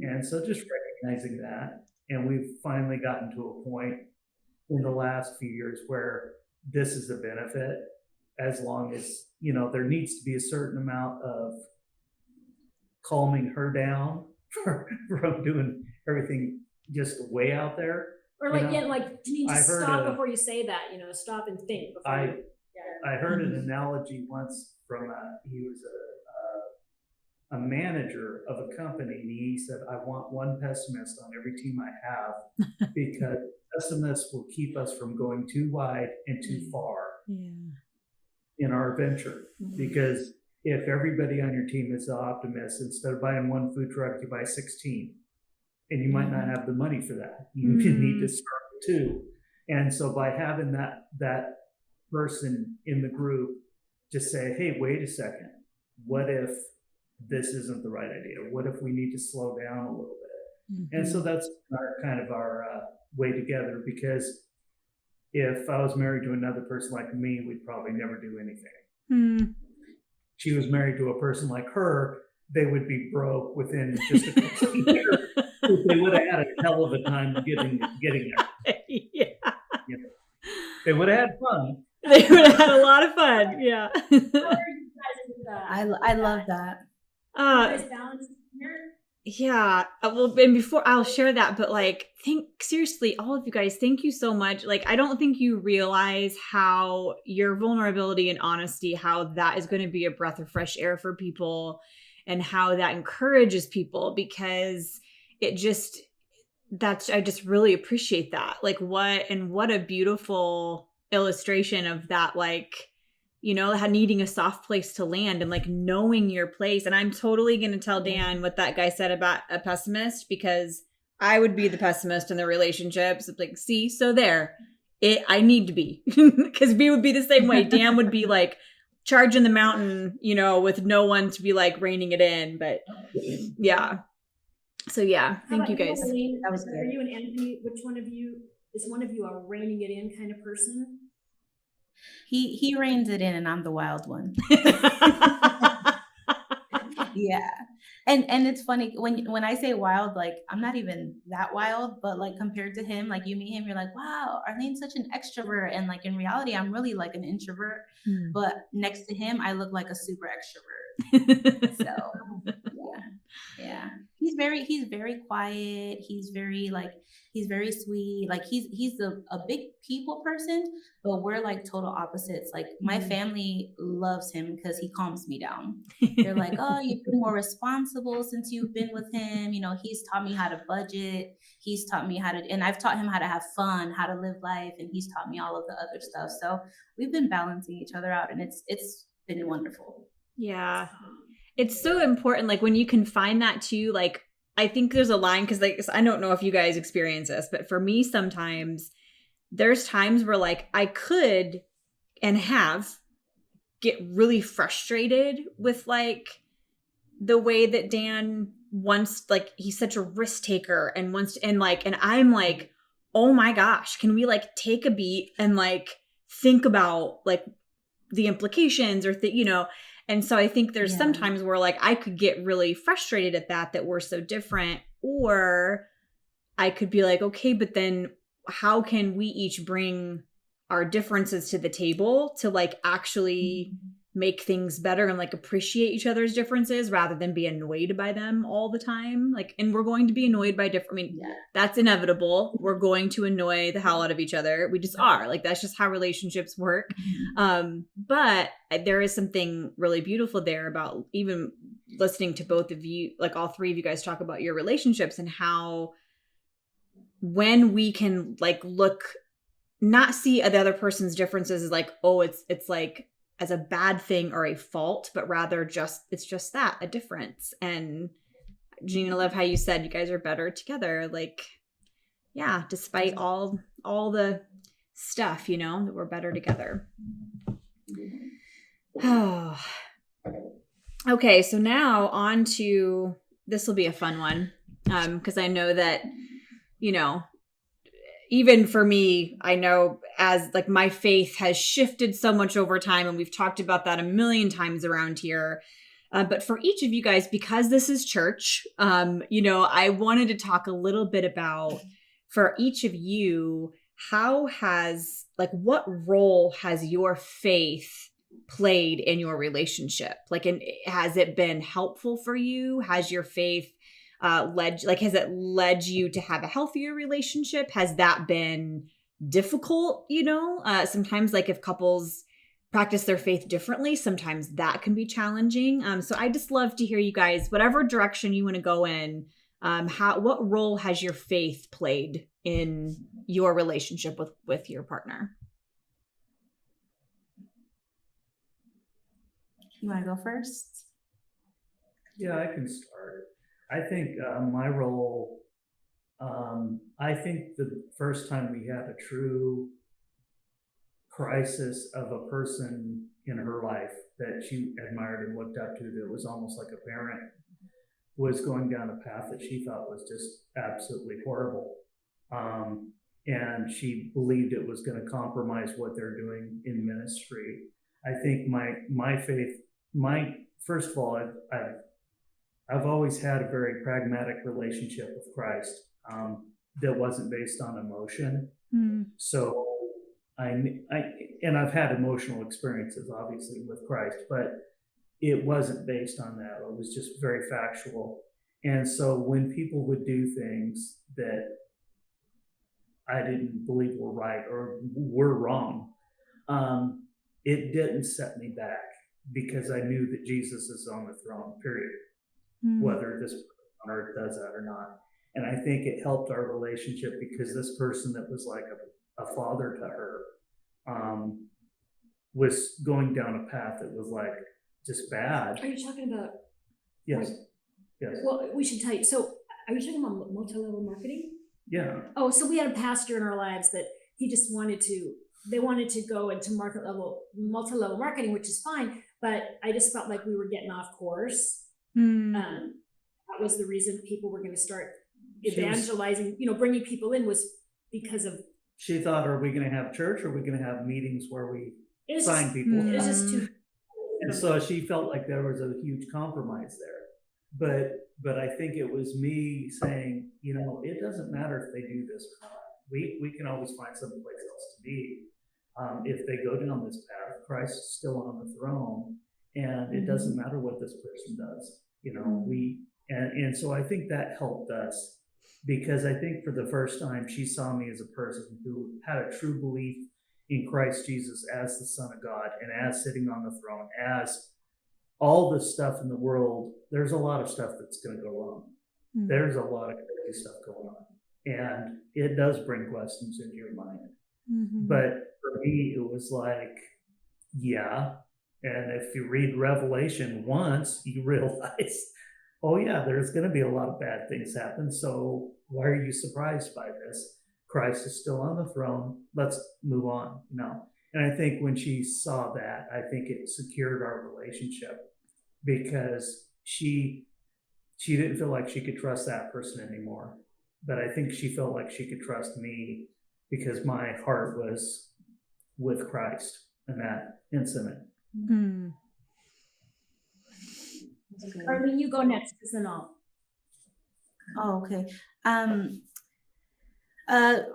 and so just recognizing that. And we've finally gotten to a point in the last few years where this is a benefit, as long as there needs to be a certain amount of calming her down from doing everything just way out there. Or like, you need to stop before you say that, stop and think. I heard an analogy once from he was a manager of a company, and he said, I want one pessimist on every team I have, because pessimists will keep us from going too wide and too far in our venture. Because if everybody on your team is an optimist, instead of buying one food truck, you buy 16. And you might not have the money for that. You need to start with 2. And so by having that person in the group to say, hey, wait a second, what if this isn't the right idea? What if we need to slow down a little bit? And so that's our way together, because if I was married to another person like me, we'd probably never do anything. She was married to a person like her, they would be broke within just a couple of years. They would have had a hell of a time getting there. They would have had fun. They would have had a lot of fun. Yeah. I love that. Yeah. Well, and before I'll share that, but seriously, all of you guys, thank you so much. I don't think you realize how your vulnerability and honesty, how that is going to be a breath of fresh air for people, and how that encourages people, because I just really appreciate that. What a beautiful illustration of that, needing a soft place to land and knowing your place. And I'm totally going to tell Dan what that guy said about a pessimist, because I would be the pessimist in the relationships. See, so there, I need to be, because we would be the same way. Dan would be charging the mountain, with no one to be reining it in. But yeah. So yeah, thank you guys. That was Are good. you and Anthony, which one of you is a reining it in kind of person? He reins it in, and I'm the wild one. Yeah. And it's funny when I say wild, I'm not even that wild, but compared to him, you meet him, you're like, wow, Arlene's such an extrovert. And in reality, I'm really an introvert, but next to him, I look like a super extrovert. So yeah. He's very quiet. He's very sweet. He's a big people person, but we're total opposites. My family loves him because he calms me down. They're like, oh, you've been more responsible since you've been with him. He's taught me how to budget. He's taught me and I've taught him how to have fun, how to live life. And he's taught me all of the other stuff. So we've been balancing each other out, and it's been wonderful. Yeah. It's so important. When you can find that too, I think there's a line, because I don't know if you guys experience this, but for me, sometimes there's times where I could and have get really frustrated with the way that Dan wants, he's such a risk taker and wants to, and I'm oh my gosh, can we take a beat and think about the implications or and so I think there's sometimes where I could get really frustrated at that we're so different, or I could be okay, but then how can we each bring our differences to the table to actually make things better and appreciate each other's differences rather than be annoyed by them all the time. And we're going to be annoyed by that's inevitable. We're going to annoy the hell out of each other. We just are. That's just how relationships work. But there is something really beautiful there about even listening to both of you, all three of you guys talk about your relationships, and how when we can not see the other person's differences as it's as a bad thing or a fault, but rather it's just that, a difference. And Jeanine, I love how you said you guys are better together. Like, yeah, despite all the stuff, you know, that we're better together. Oh. Okay, so now on to, this will be a fun one, because I know that, you know, even for me, I know as like my faith has shifted so much over time, and we've talked about that a million times around here. But for each of you guys, because this is church, you know, I wanted to talk a little bit about, for each of you, what role has your faith played in your relationship? Like, has it been helpful for you? Has your faith has it led you to have a healthier relationship? Has that been difficult? You know, sometimes like if couples practice their faith differently, sometimes that can be challenging. So I just love to hear you guys, whatever direction you want to go in, what role has your faith played in your relationship with your partner? You want to go first? Yeah, I can start. I think my role, I think the first time we had a true crisis of a person in her life that she admired and looked up to, that was almost like a parent, was going down a path that she thought was just absolutely horrible. And she believed it was going to compromise what they're doing in ministry. I think my faith, first of all, I've always had a very pragmatic relationship with Christ that wasn't based on emotion. So I've had emotional experiences, obviously, with Christ, but it wasn't based on that. It was just very factual. And so when people would do things that I didn't believe were right or were wrong, it didn't set me back, because I knew that Jesus is on the throne, period. Whether this person on earth does that or not. And I think it helped our relationship, because this person that was like a father to her was going down a path that was like just bad. Are you talking about? Yes. Yes. Well, we should tell you. So, are you talking about multi-level marketing? Yeah. Oh, so we had a pastor in our lives that he just wanted to. They wanted to go into multi-level marketing, which is fine. But I just felt like we were getting off course. That was the reason people were going to start evangelizing, bringing people in, was because of. She thought, are we going to have church, or are we going to have meetings where we sign people? It was just too. And so she felt like there was a huge compromise there. But I think it was me saying, it doesn't matter if they do this or not. We can always find someplace else to be. If they go down this path, Christ is still on the throne, and it doesn't matter what this person does. And so I think that helped us, because I think for the first time she saw me as a person who had a true belief in Christ Jesus as the Son of God, and as sitting on the throne, as all the stuff in the world. There's a lot of stuff that's going to go wrong. There's a lot of crazy stuff going on, and it does bring questions into your mind. But for me, it was like, yeah. And if you read Revelation once, you realize, oh yeah, there's going to be a lot of bad things happen. So why are you surprised by this? Christ is still on the throne. Let's move on, And I think when she saw that, I think it secured our relationship, because she didn't feel like she could trust that person anymore. But I think she felt like she could trust me, because my heart was with Christ in that incident. Arlene, you go next, because then I'll. Oh, okay.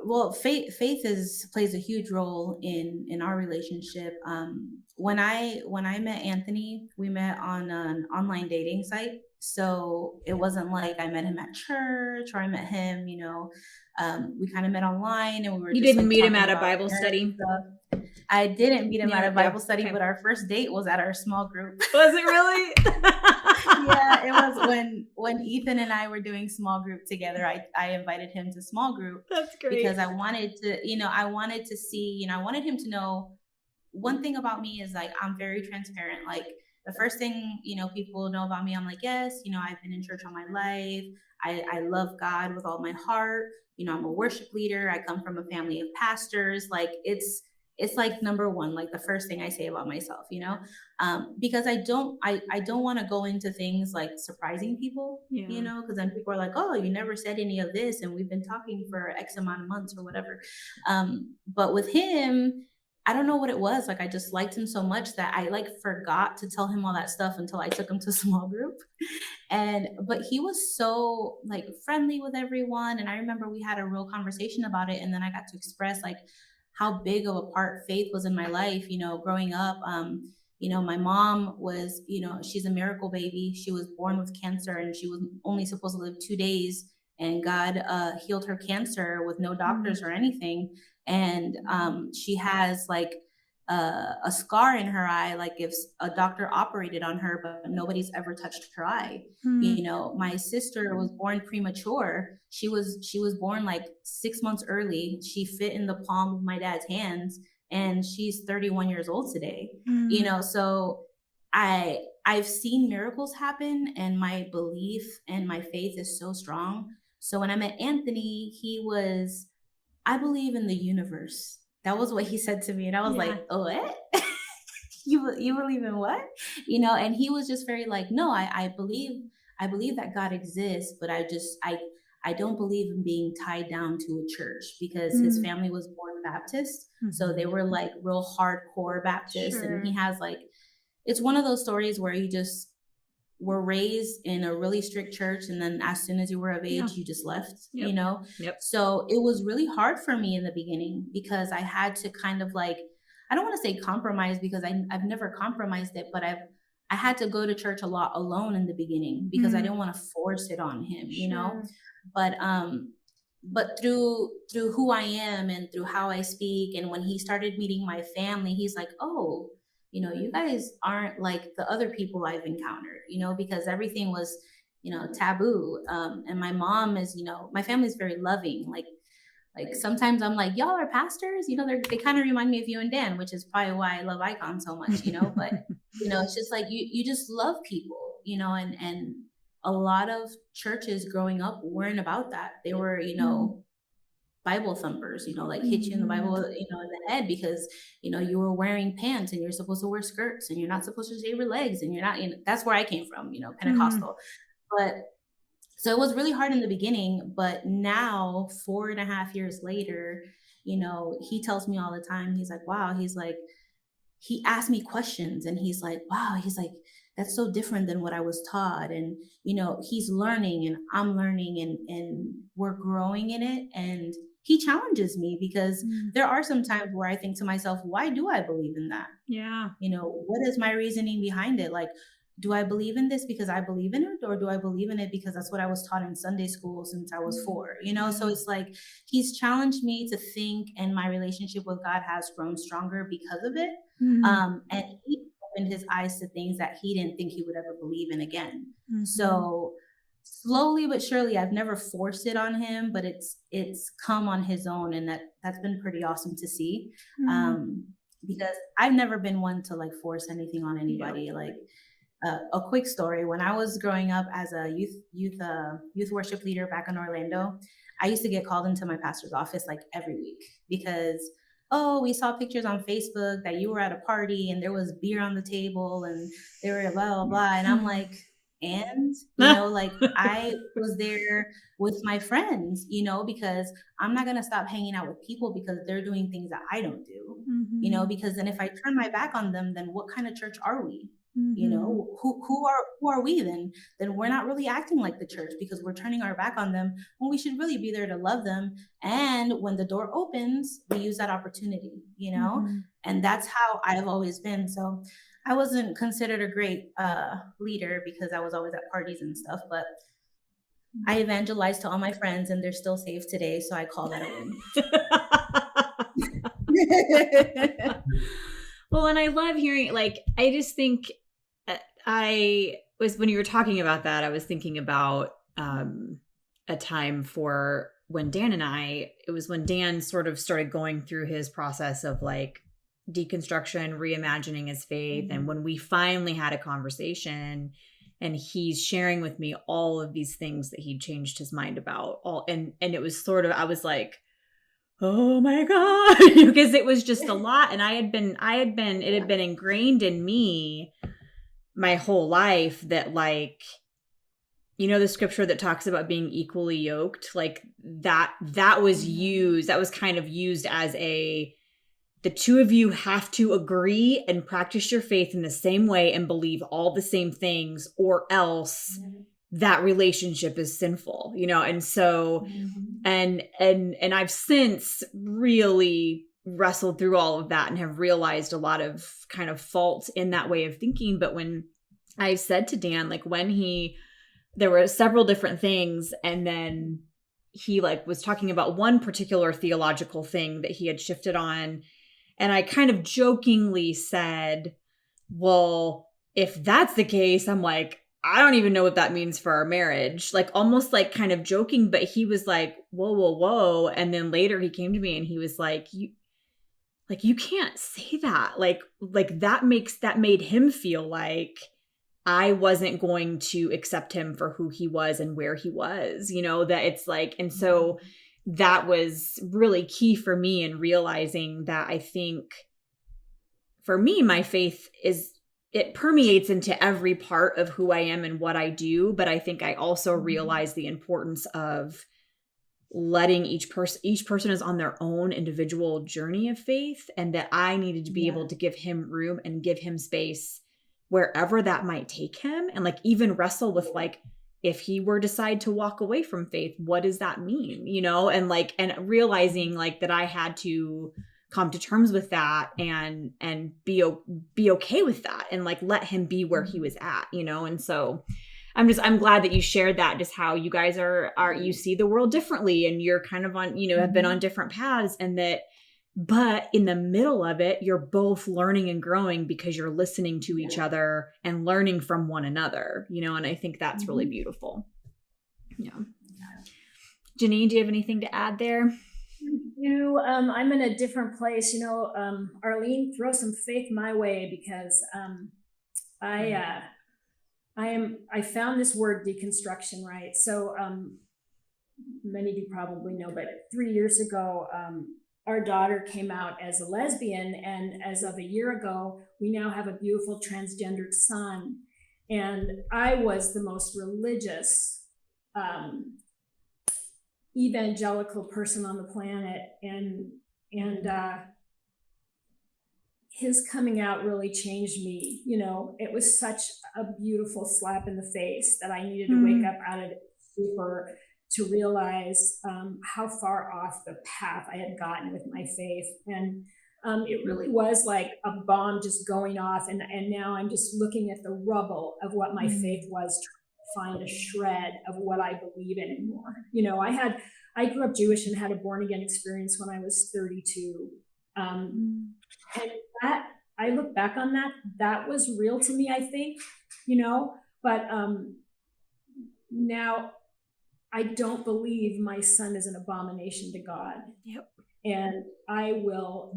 Well, faith plays a huge role in our relationship. When I met Anthony, we met on an online dating site. So it wasn't like I met him at church, or I met him, we kind of met online, and we were. You just, didn't meet him talking at a about Bible study? stuff. I didn't meet him at a Bible study, okay. But our first date was at our small group. Was it really? Yeah, it was when Ethan and I were doing small group together. I invited him to small group. That's great. Because I wanted to, I wanted to see, I wanted him to know one thing about me is, like, I'm very transparent. Like, the first thing, people know about me, I'm like, yes, I've been in church all my life. I love God with all my heart. I'm a worship leader. I come from a family of pastors. Like it's like number one, like the first thing I say about myself, because I don't want to go into things like surprising people, because then people are like, oh, you never said any of this. And we've been talking for X amount of months or whatever. But with him, I don't know what it was. Like, I just liked him so much that I like forgot to tell him all that stuff until I took him to a small group. But he was so like friendly with everyone. And I remember we had a real conversation about it. And then I got to express like how big of a part faith was in my life, growing up. My mom was, she's a miracle baby. She was born with cancer and she was only supposed to live 2 days. And God healed her cancer with no doctors or anything. And she has like a scar in her eye, like if a doctor operated on her, but nobody's ever touched her eye. My sister was born premature. She was born like 6 months early. She fit in the palm of my dad's hands, and she's 31 years old today. So I've seen miracles happen, and my belief and my faith is so strong. So when I met Anthony, I believe in the universe. That was what he said to me. And I was like, oh, what? you believe in what? And he was just very like, no, I believe that God exists, but I don't believe in being tied down to a church, because his family was born Baptist. So they were like real hardcore Baptists. Sure. And he has like, it's one of those stories where you just were raised in a really strict church, and then as soon as you were of age, you just left, So it was really hard for me in the beginning, because I had to kind of like, I don't want to say compromise, because I've never compromised it, but I had to go to church a lot alone in the beginning, because I didn't want to force it on him, but through who I am and through how I speak, and when he started meeting my family, he's like, oh, you guys aren't like the other people I've encountered, because everything was, taboo. And my mom is, my family is very loving. Like sometimes I'm like, y'all are pastors, they kind of remind me of you and Dan, which is probably why I love Icon so much, but, it's just like, you just love people, and a lot of churches growing up weren't about that. They were, Bible thumpers, like hit you in the Bible, in the head, because, you were wearing pants and you're supposed to wear skirts and you're not supposed to shave your legs, and you're not, that's where I came from, Pentecostal. But so it was really hard in the beginning, but now 4.5 years later, he tells me all the time, he's like, wow, he's like, he asked me questions and he's like, wow, he's like, that's so different than what I was taught. And, he's learning and I'm learning, and we're growing in it. And he challenges me, because there are some times where I think to myself, why do I believe in that? Yeah. What is my reasoning behind it? Like, do I believe in this because I believe in it? Or do I believe in it because that's what I was taught in Sunday school since I was 4, So it's like, he's challenged me to think, and my relationship with God has grown stronger because of it. And he opened his eyes to things that he didn't think he would ever believe in again. So slowly but surely, I've never forced it on him, but it's come on his own, and that's been pretty awesome to see. Because I've never been one to like force anything on anybody. Like a quick story: when I was growing up as a youth worship leader back in Orlando, I used to get called into my pastor's office like every week, because we saw pictures on Facebook that you were at a party and there was beer on the table and they were blah, blah, blah. And I'm like, and, like I was there with my friends, because I'm not going to stop hanging out with people because they're doing things that I don't do, because then if I turn my back on them, then what kind of church are we? Who are we then? Then we're not really acting like the church, because we're turning our back on them when we should really be there to love them. And when the door opens, we use that opportunity, and that's how I've always been. So I wasn't considered a great leader because I was always at parties and stuff, but I evangelized to all my friends and they're still safe today. So I call that a win. Well, and I love hearing, like, I just think when you were talking about that, I was thinking about a time when Dan sort of started going through his process of like deconstruction, reimagining his faith. And when we finally had a conversation and he's sharing with me all of these things that he'd changed his mind about, and it was sort of, I was like, oh my God, because it was just a lot. And it had been ingrained in me my whole life that, like, you know, the scripture that talks about being equally yoked, like that was kind of used as the two of you have to agree and practice your faith in the same way and believe all the same things, or else that relationship is sinful, you know? And so, and I've since really wrestled through all of that and have realized a lot of kind of fault in that way of thinking. But when I said to Dan, like there were several different things, and then he like was talking about one particular theological thing that he had shifted on. And I kind of jokingly said, well, if that's the case, I'm like, I don't even know what that means for our marriage. Like almost like kind of joking, but he was like, whoa, whoa, whoa. And then later he came to me and he was like, you can't say that. Like that made him feel like I wasn't going to accept him for who he was and where he was, you know, that it's like, and so that was really key for me in realizing that I think for me, my faith it permeates into every part of who I am and what I do. But I think I also realize the importance of letting each person is on their own individual journey of faith, and that I needed to be able to give him room and give him space wherever that might take him. And like even wrestle with like, if he were decide to walk away from faith, what does that mean? You know, and like, and realizing like that I had to come to terms with that and be okay with that, and like let him be where he was at, you know? And so I'm glad that you shared that, just how you guys are you see the world differently, and you're kind of on, you know, have been on different paths, and that, but in the middle of it, you're both learning and growing because you're listening to each other and learning from one another, you know? And I think that's really beautiful. Yeah. Janine, do you have anything to add there? I'm in a different place, you know. Arlene, throw some faith my way, because I found this word deconstruction, right? So many of you probably know, but 3 years ago, our daughter came out as a lesbian, and as of a year ago, we now have a beautiful transgendered son. And I was the most religious evangelical person on the planet, and his coming out really changed me. You know, it was such a beautiful slap in the face that I needed to wake up out of it super to realize how far off the path I had gotten with my faith. And it really was like a bomb just going off, and now I'm just looking at the rubble of what my faith was, trying to find a shred of what I believe in anymore. You know, I grew up Jewish and had a born again experience when I was 32. And that, I look back on that was real to me, I think, you know, but now I don't believe my son is an abomination to God. Yep. And I will,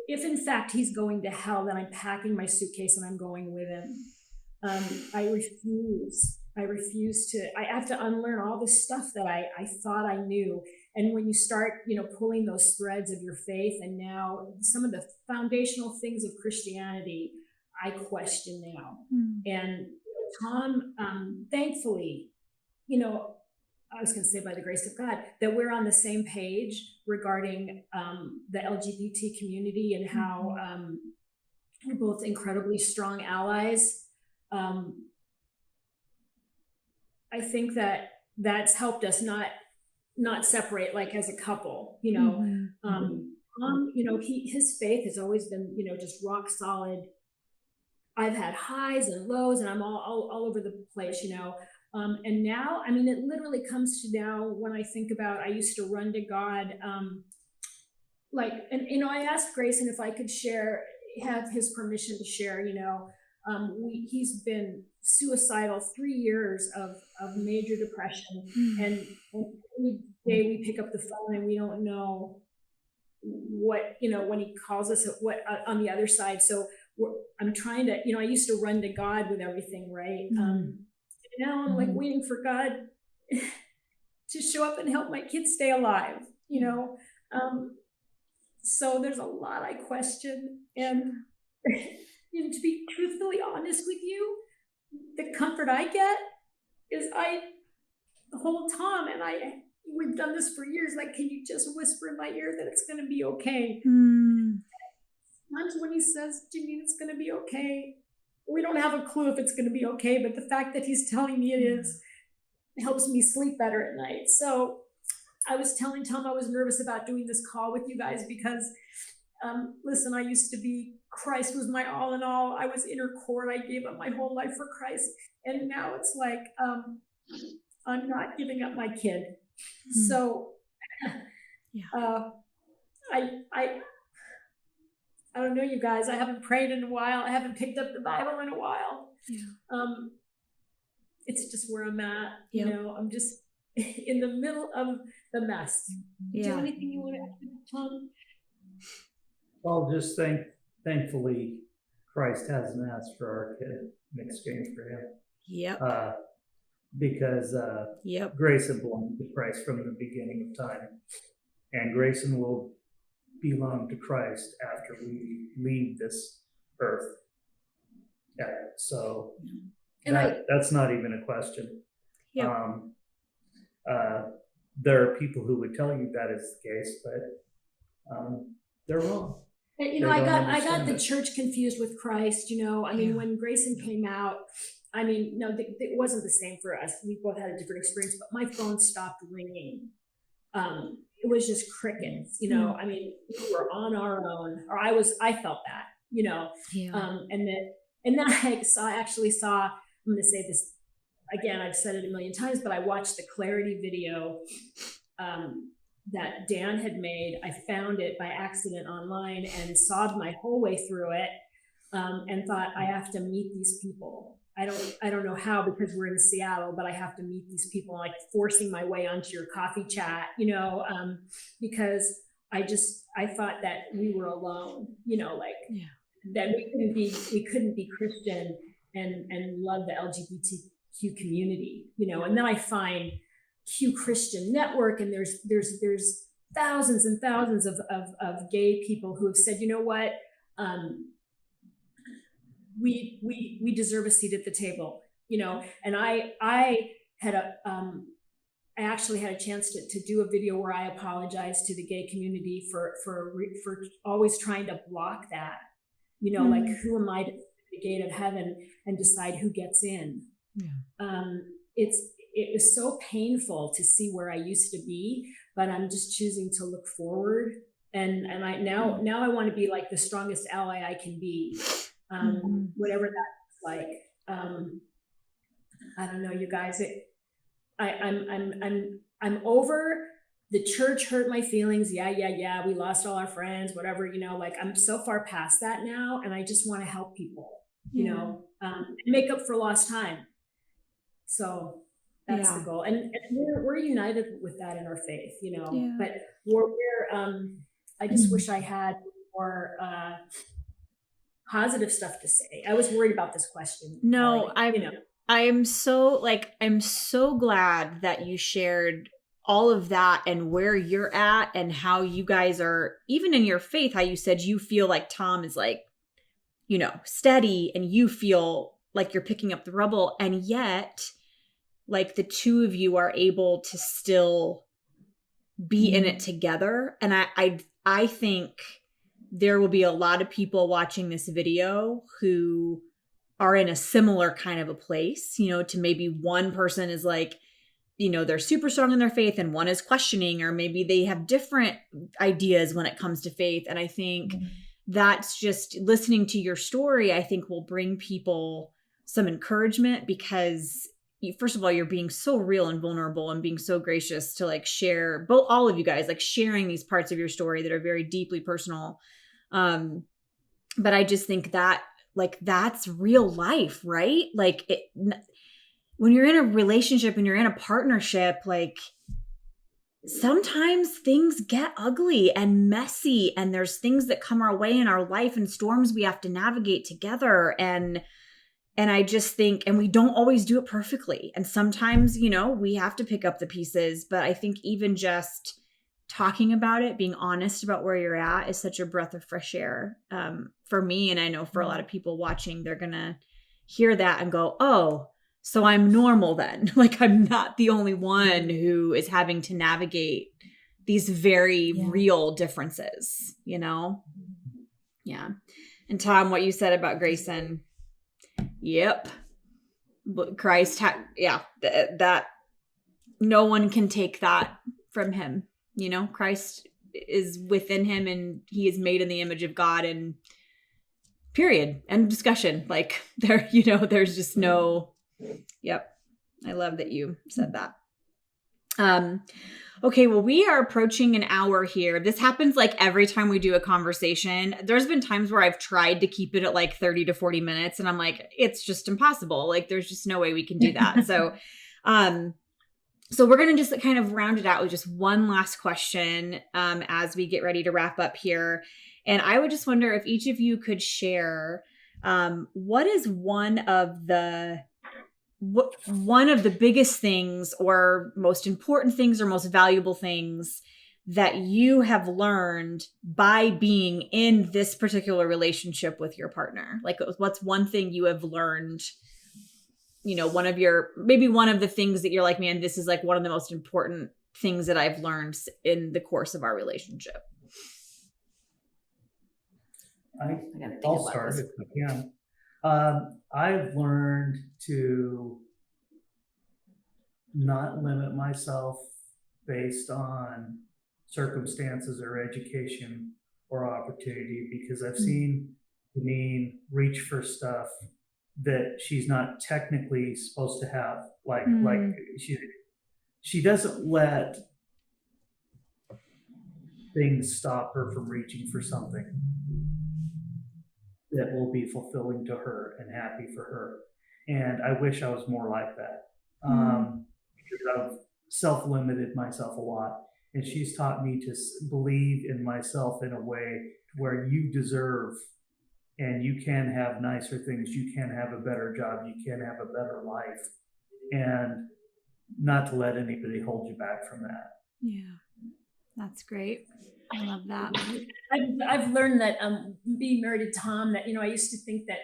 if in fact he's going to hell, then I'm packing my suitcase and I'm going with him. I have to unlearn all this stuff that I thought I knew. And when you start, you know, pulling those threads of your faith, and now some of the foundational things of Christianity, I question now. And Tom, thankfully, you know, I was going to say by the grace of God, that we're on the same page regarding the LGBT community, and how we're both incredibly strong allies. I think that's helped us not separate, like as a couple, you know. You know, his faith has always been, you know, just rock solid. I've had highs and lows, and I'm all over the place, you know. And now, I mean, it literally comes to now when I think about, I used to run to God, like, and, you know, I asked Grayson if I could have his permission to share, you know. He's been suicidal, 3 years of major depression. And every day we pick up the phone and we don't know what, when he calls us what on the other side. So I'm trying to, I used to run to God with everything, right? Now I'm like waiting for God to show up and help my kids stay alive, so there's a lot I question, and to be truthfully honest with you, the comfort I get is hold Tom, and we've done this for years. Like, can you just whisper in my ear that it's going to be okay? Sometimes when he says, Janine, it's going to be okay, we don't have a clue if it's going to be okay, but the fact that he's telling me it is helps me sleep better at night. So I was telling Tom I was nervous about doing this call with you guys because, listen, I used to be, Christ was my all in all. I was inner court. I gave up my whole life for Christ. And now it's like, I'm not giving up my kid. So I don't know, you guys, I haven't prayed in a while. I haven't picked up the Bible in a while. It's just where I'm at. I'm just in the middle of the mess. Do you have anything you want to add, Tom? Well, just thankfully, Christ hasn't asked for our kid in exchange for him. Because Grayson belonged to Christ from the beginning of time, and Grayson will belong to Christ after we leave this earth. So that's not even a question. There are people who would tell you that is the case, but they're wrong. I got the church confused with Christ. When Grayson came out, no, it wasn't the same for us. We both had a different experience, but my phone stopped ringing. It was just crickets, we were on our own, or I felt that, and then I actually saw, I'm going to say this again, I've said it a million times, but I watched the Clarity video that Dan had made. I found it by accident online and sobbed my whole way through it, and thought, I have to meet these people. I don't know how, because we're in Seattle, but I have to meet these people, like forcing my way onto your coffee chat, because I thought that we were alone, that we couldn't be Christian and love the LGBTQ community, and then I find Q Christian Network, and there's thousands and thousands of gay people who have said, you know what, we deserve a seat at the table, and I actually had a chance to do a video where I apologized to the gay community for always trying to block that, like, who am I to the gate of heaven and decide who gets in? It was so painful to see where I used to be, but I'm just choosing to look forward, and I now I want to be like the strongest ally I can be. Whatever that's like. I don't know, you guys. I'm over the church hurt my feelings. Yeah. We lost all our friends, whatever, like, I'm so far past that now, and I just want to help people, make up for lost time. So that's the goal. And we're united with that in our faith, but we're I just wish I had more, positive stuff to say. I was worried about this question. No, I'm so glad that you shared all of that and where you're at and how you guys are, even in your faith, how you said you feel like Tom is like, steady, and you feel like you're picking up the rubble, and yet like the two of you are able to still be in it together. And I think there will be a lot of people watching this video who are in a similar kind of a place, to maybe one person is like, they're super strong in their faith and one is questioning, or maybe they have different ideas when it comes to faith. And I think that's just, listening to your story, I think will bring people some encouragement, because first of all, you're being so real and vulnerable and being so gracious to like share, all of you guys, like sharing these parts of your story that are very deeply personal. But I just think that like, that's real life, right? Like when you're in a relationship and you're in a partnership, like sometimes things get ugly and messy, and there's things that come our way in our life and storms we have to navigate together. And I just think, and we don't always do it perfectly. And sometimes, we have to pick up the pieces. But I think even just talking about it, being honest about where you're at is such a breath of fresh air for me. And I know for a lot of people watching, they're going to hear that and go, oh, so I'm normal then. Like I'm not the only one who is having to navigate these very real differences, Yeah. And Tom, what you said about Grayson, yep. But Christ, that no one can take that from him. Christ is within him and he is made in the image of God, and period. End discussion. Like there, there's just no, yep. I love that you said that. Okay, well, we are approaching an hour here. This happens like every time we do a conversation. There's been times where I've tried to keep it at like 30 to 40 minutes and I'm like, it's just impossible. Like there's just no way we can do that. So we're going to just kind of round it out with just one last question as we get ready to wrap up here. And I would just wonder if each of you could share what is one of the biggest things or most important things or most valuable things that you have learned by being in this particular relationship with your partner? Like what's one thing you have learned, one of the things that you're like, man, this is like one of the most important things that I've learned in the course of our relationship. I'll start if I can. I've learned to not limit myself based on circumstances or education or opportunity, because I've seen Janine reach for stuff that she's not technically supposed to have. Like she doesn't let things stop her from reaching for something that will be fulfilling to her and happy for her. And I wish I was more like that. Because I've self-limited myself a lot. And she's taught me to believe in myself in a way where you deserve and you can have nicer things. You can have a better job. You can have a better life. And not to let anybody hold you back from that. Yeah, that's great. I love that. I've learned that being married to Tom, that I used to think that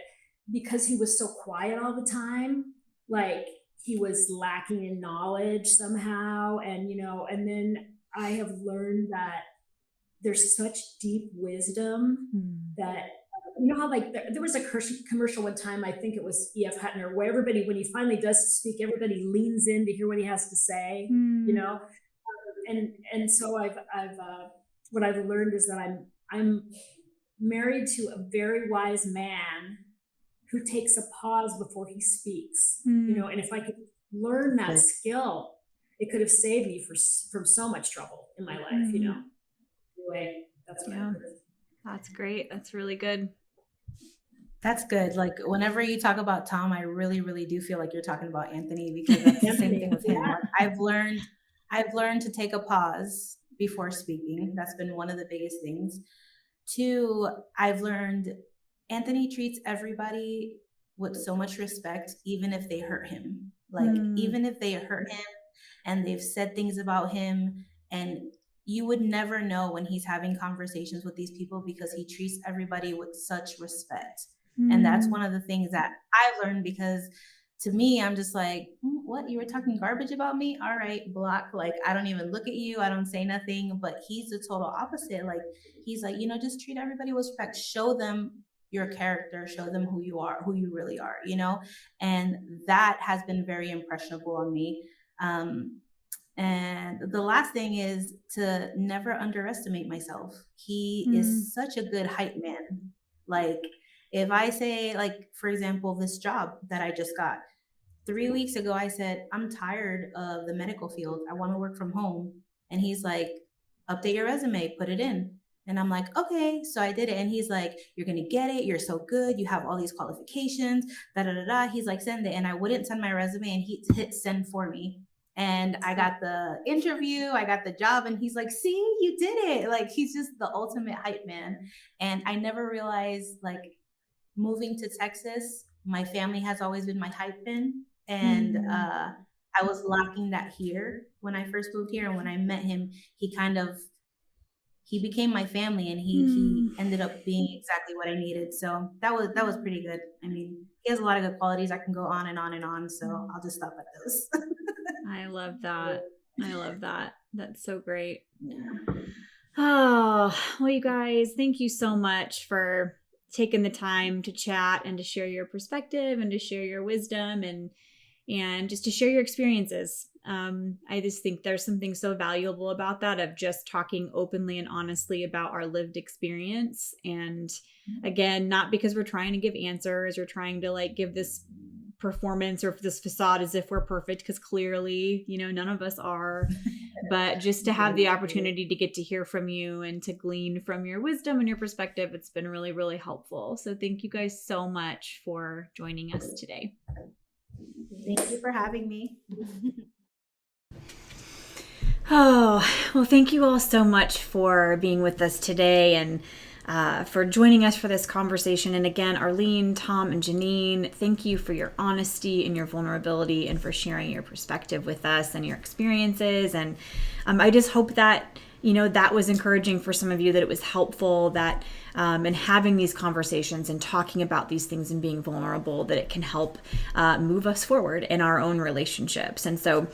because he was so quiet all the time, like he was lacking in knowledge somehow, and and then I have learned that there's such deep wisdom that how like there was a commercial one time, I think it was E.F. Hutner, where everybody, when he finally does speak, everybody leans in to hear what he has to say, and so I've what I've learned is that I'm married to a very wise man who takes a pause before he speaks, and if I could learn that skill, it could have saved me from so much trouble in my life, Anyway, that's what I heard. That's great. That's really good. That's good. Like whenever you talk about Tom, I really, really do feel like you're talking about Anthony, because that's the same thing with him. Yeah. I've learned to take a pause before speaking. That's been one of the biggest things. 2, I've learned Anthony treats everybody with so much respect, even if they hurt him. Like even if they hurt him and they've said things about him, and you would never know when he's having conversations with these people because he treats everybody with such respect. And that's one of the things that I've learned, because to me, I'm just like, what? You were talking garbage about me? All right, block. Like, I don't even look at you. I don't say nothing. But he's the total opposite. Like, he's like, just treat everybody with respect. Show them your character. Show them who you are, who you really are, And that has been very impressionable on me. And the last thing is to never underestimate myself. He is such a good hype man. Like, if I say, like, for example, this job that I just got, 3 weeks ago, I said, I'm tired of the medical field. I want to work from home. And he's like, update your resume, put it in. And I'm like, okay. So I did it. And he's like, you're going to get it. You're so good. You have all these qualifications, da, da, da, da. He's like, send it. And I wouldn't send my resume, and he hit send for me. And I got the interview, I got the job, and he's like, see, you did it. Like, he's just the ultimate hype man. And I never realized, like, moving to Texas, my family has always been my hype man. And I was lacking that here when I first moved here. And when I met him, he became my family, and he ended up being exactly what I needed. So that was pretty good. I mean, he has a lot of good qualities. I can go on and on and on. So I'll just stop at those. I love that. I love that. That's so great. Oh, well, you guys, thank you so much for taking the time to chat and to share your perspective and to share your wisdom and just to share your experiences. I just think there's something so valuable about that, of just talking openly and honestly about our lived experience. And again, not because we're trying to give answers or trying to like give this performance or this facade as if we're perfect, because clearly, you know, none of us are, but just to have the opportunity to get to hear from you and to glean from your wisdom and your perspective, it's been really, really helpful. So thank you guys so much for joining us today. Thank you for having me. Oh, well, thank you all so much for being with us today and for joining us for this conversation. And again, Arlene, Tom, and Janine, thank you for your honesty and your vulnerability and for sharing your perspective with us and your experiences. And I just hope that, you know, that was encouraging for some of you, that it was helpful, that in having these conversations and talking about these things and being vulnerable, that it can help move us forward in our own relationships. And so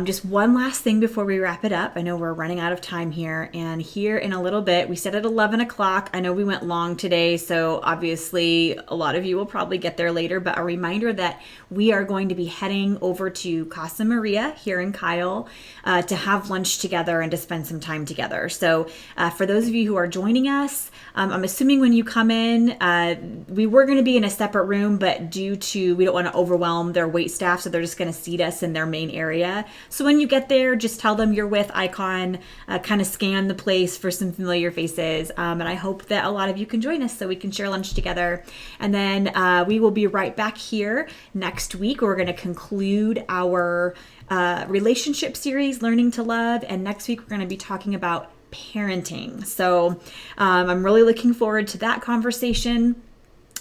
just one last thing before we wrap it up. I know we're running out of time here, and here in a little bit, we said at 11 o'clock. I know we went long today, so obviously a lot of you will probably get there later, but a reminder that we are going to be heading over to Casa Maria here in Kyle to have lunch together and to spend some time together. So for those of you who are joining us, I'm assuming when you come in, we were going to be in a separate room, but due to, we don't want to overwhelm their wait staff, so they're just going to seat us in their main area. So when you get there, just tell them you're with Icon, kind of scan the place for some familiar faces. And I hope that a lot of you can join us so we can share lunch together. And then we will be right back here next week. We're going to conclude our relationship series, Learning to Love. And next week, we're going to be talking about parenting. So I'm really looking forward to that conversation.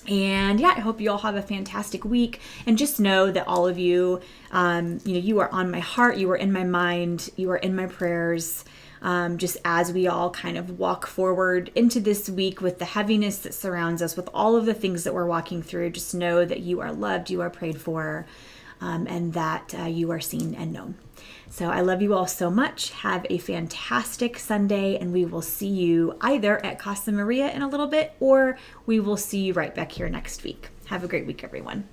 And yeah, I hope you all have a fantastic week. And just know that all of you, you are on my heart. You are in my mind. You are in my prayers. Just as we all kind of walk forward into this week with the heaviness that surrounds us, with all of the things that we're walking through, just know that you are loved, you are prayed for, and that you are seen and known. So I love you all so much. Have a fantastic Sunday, and we will see you either at Casa Maria in a little bit, or we will see you right back here next week. Have a great week, everyone.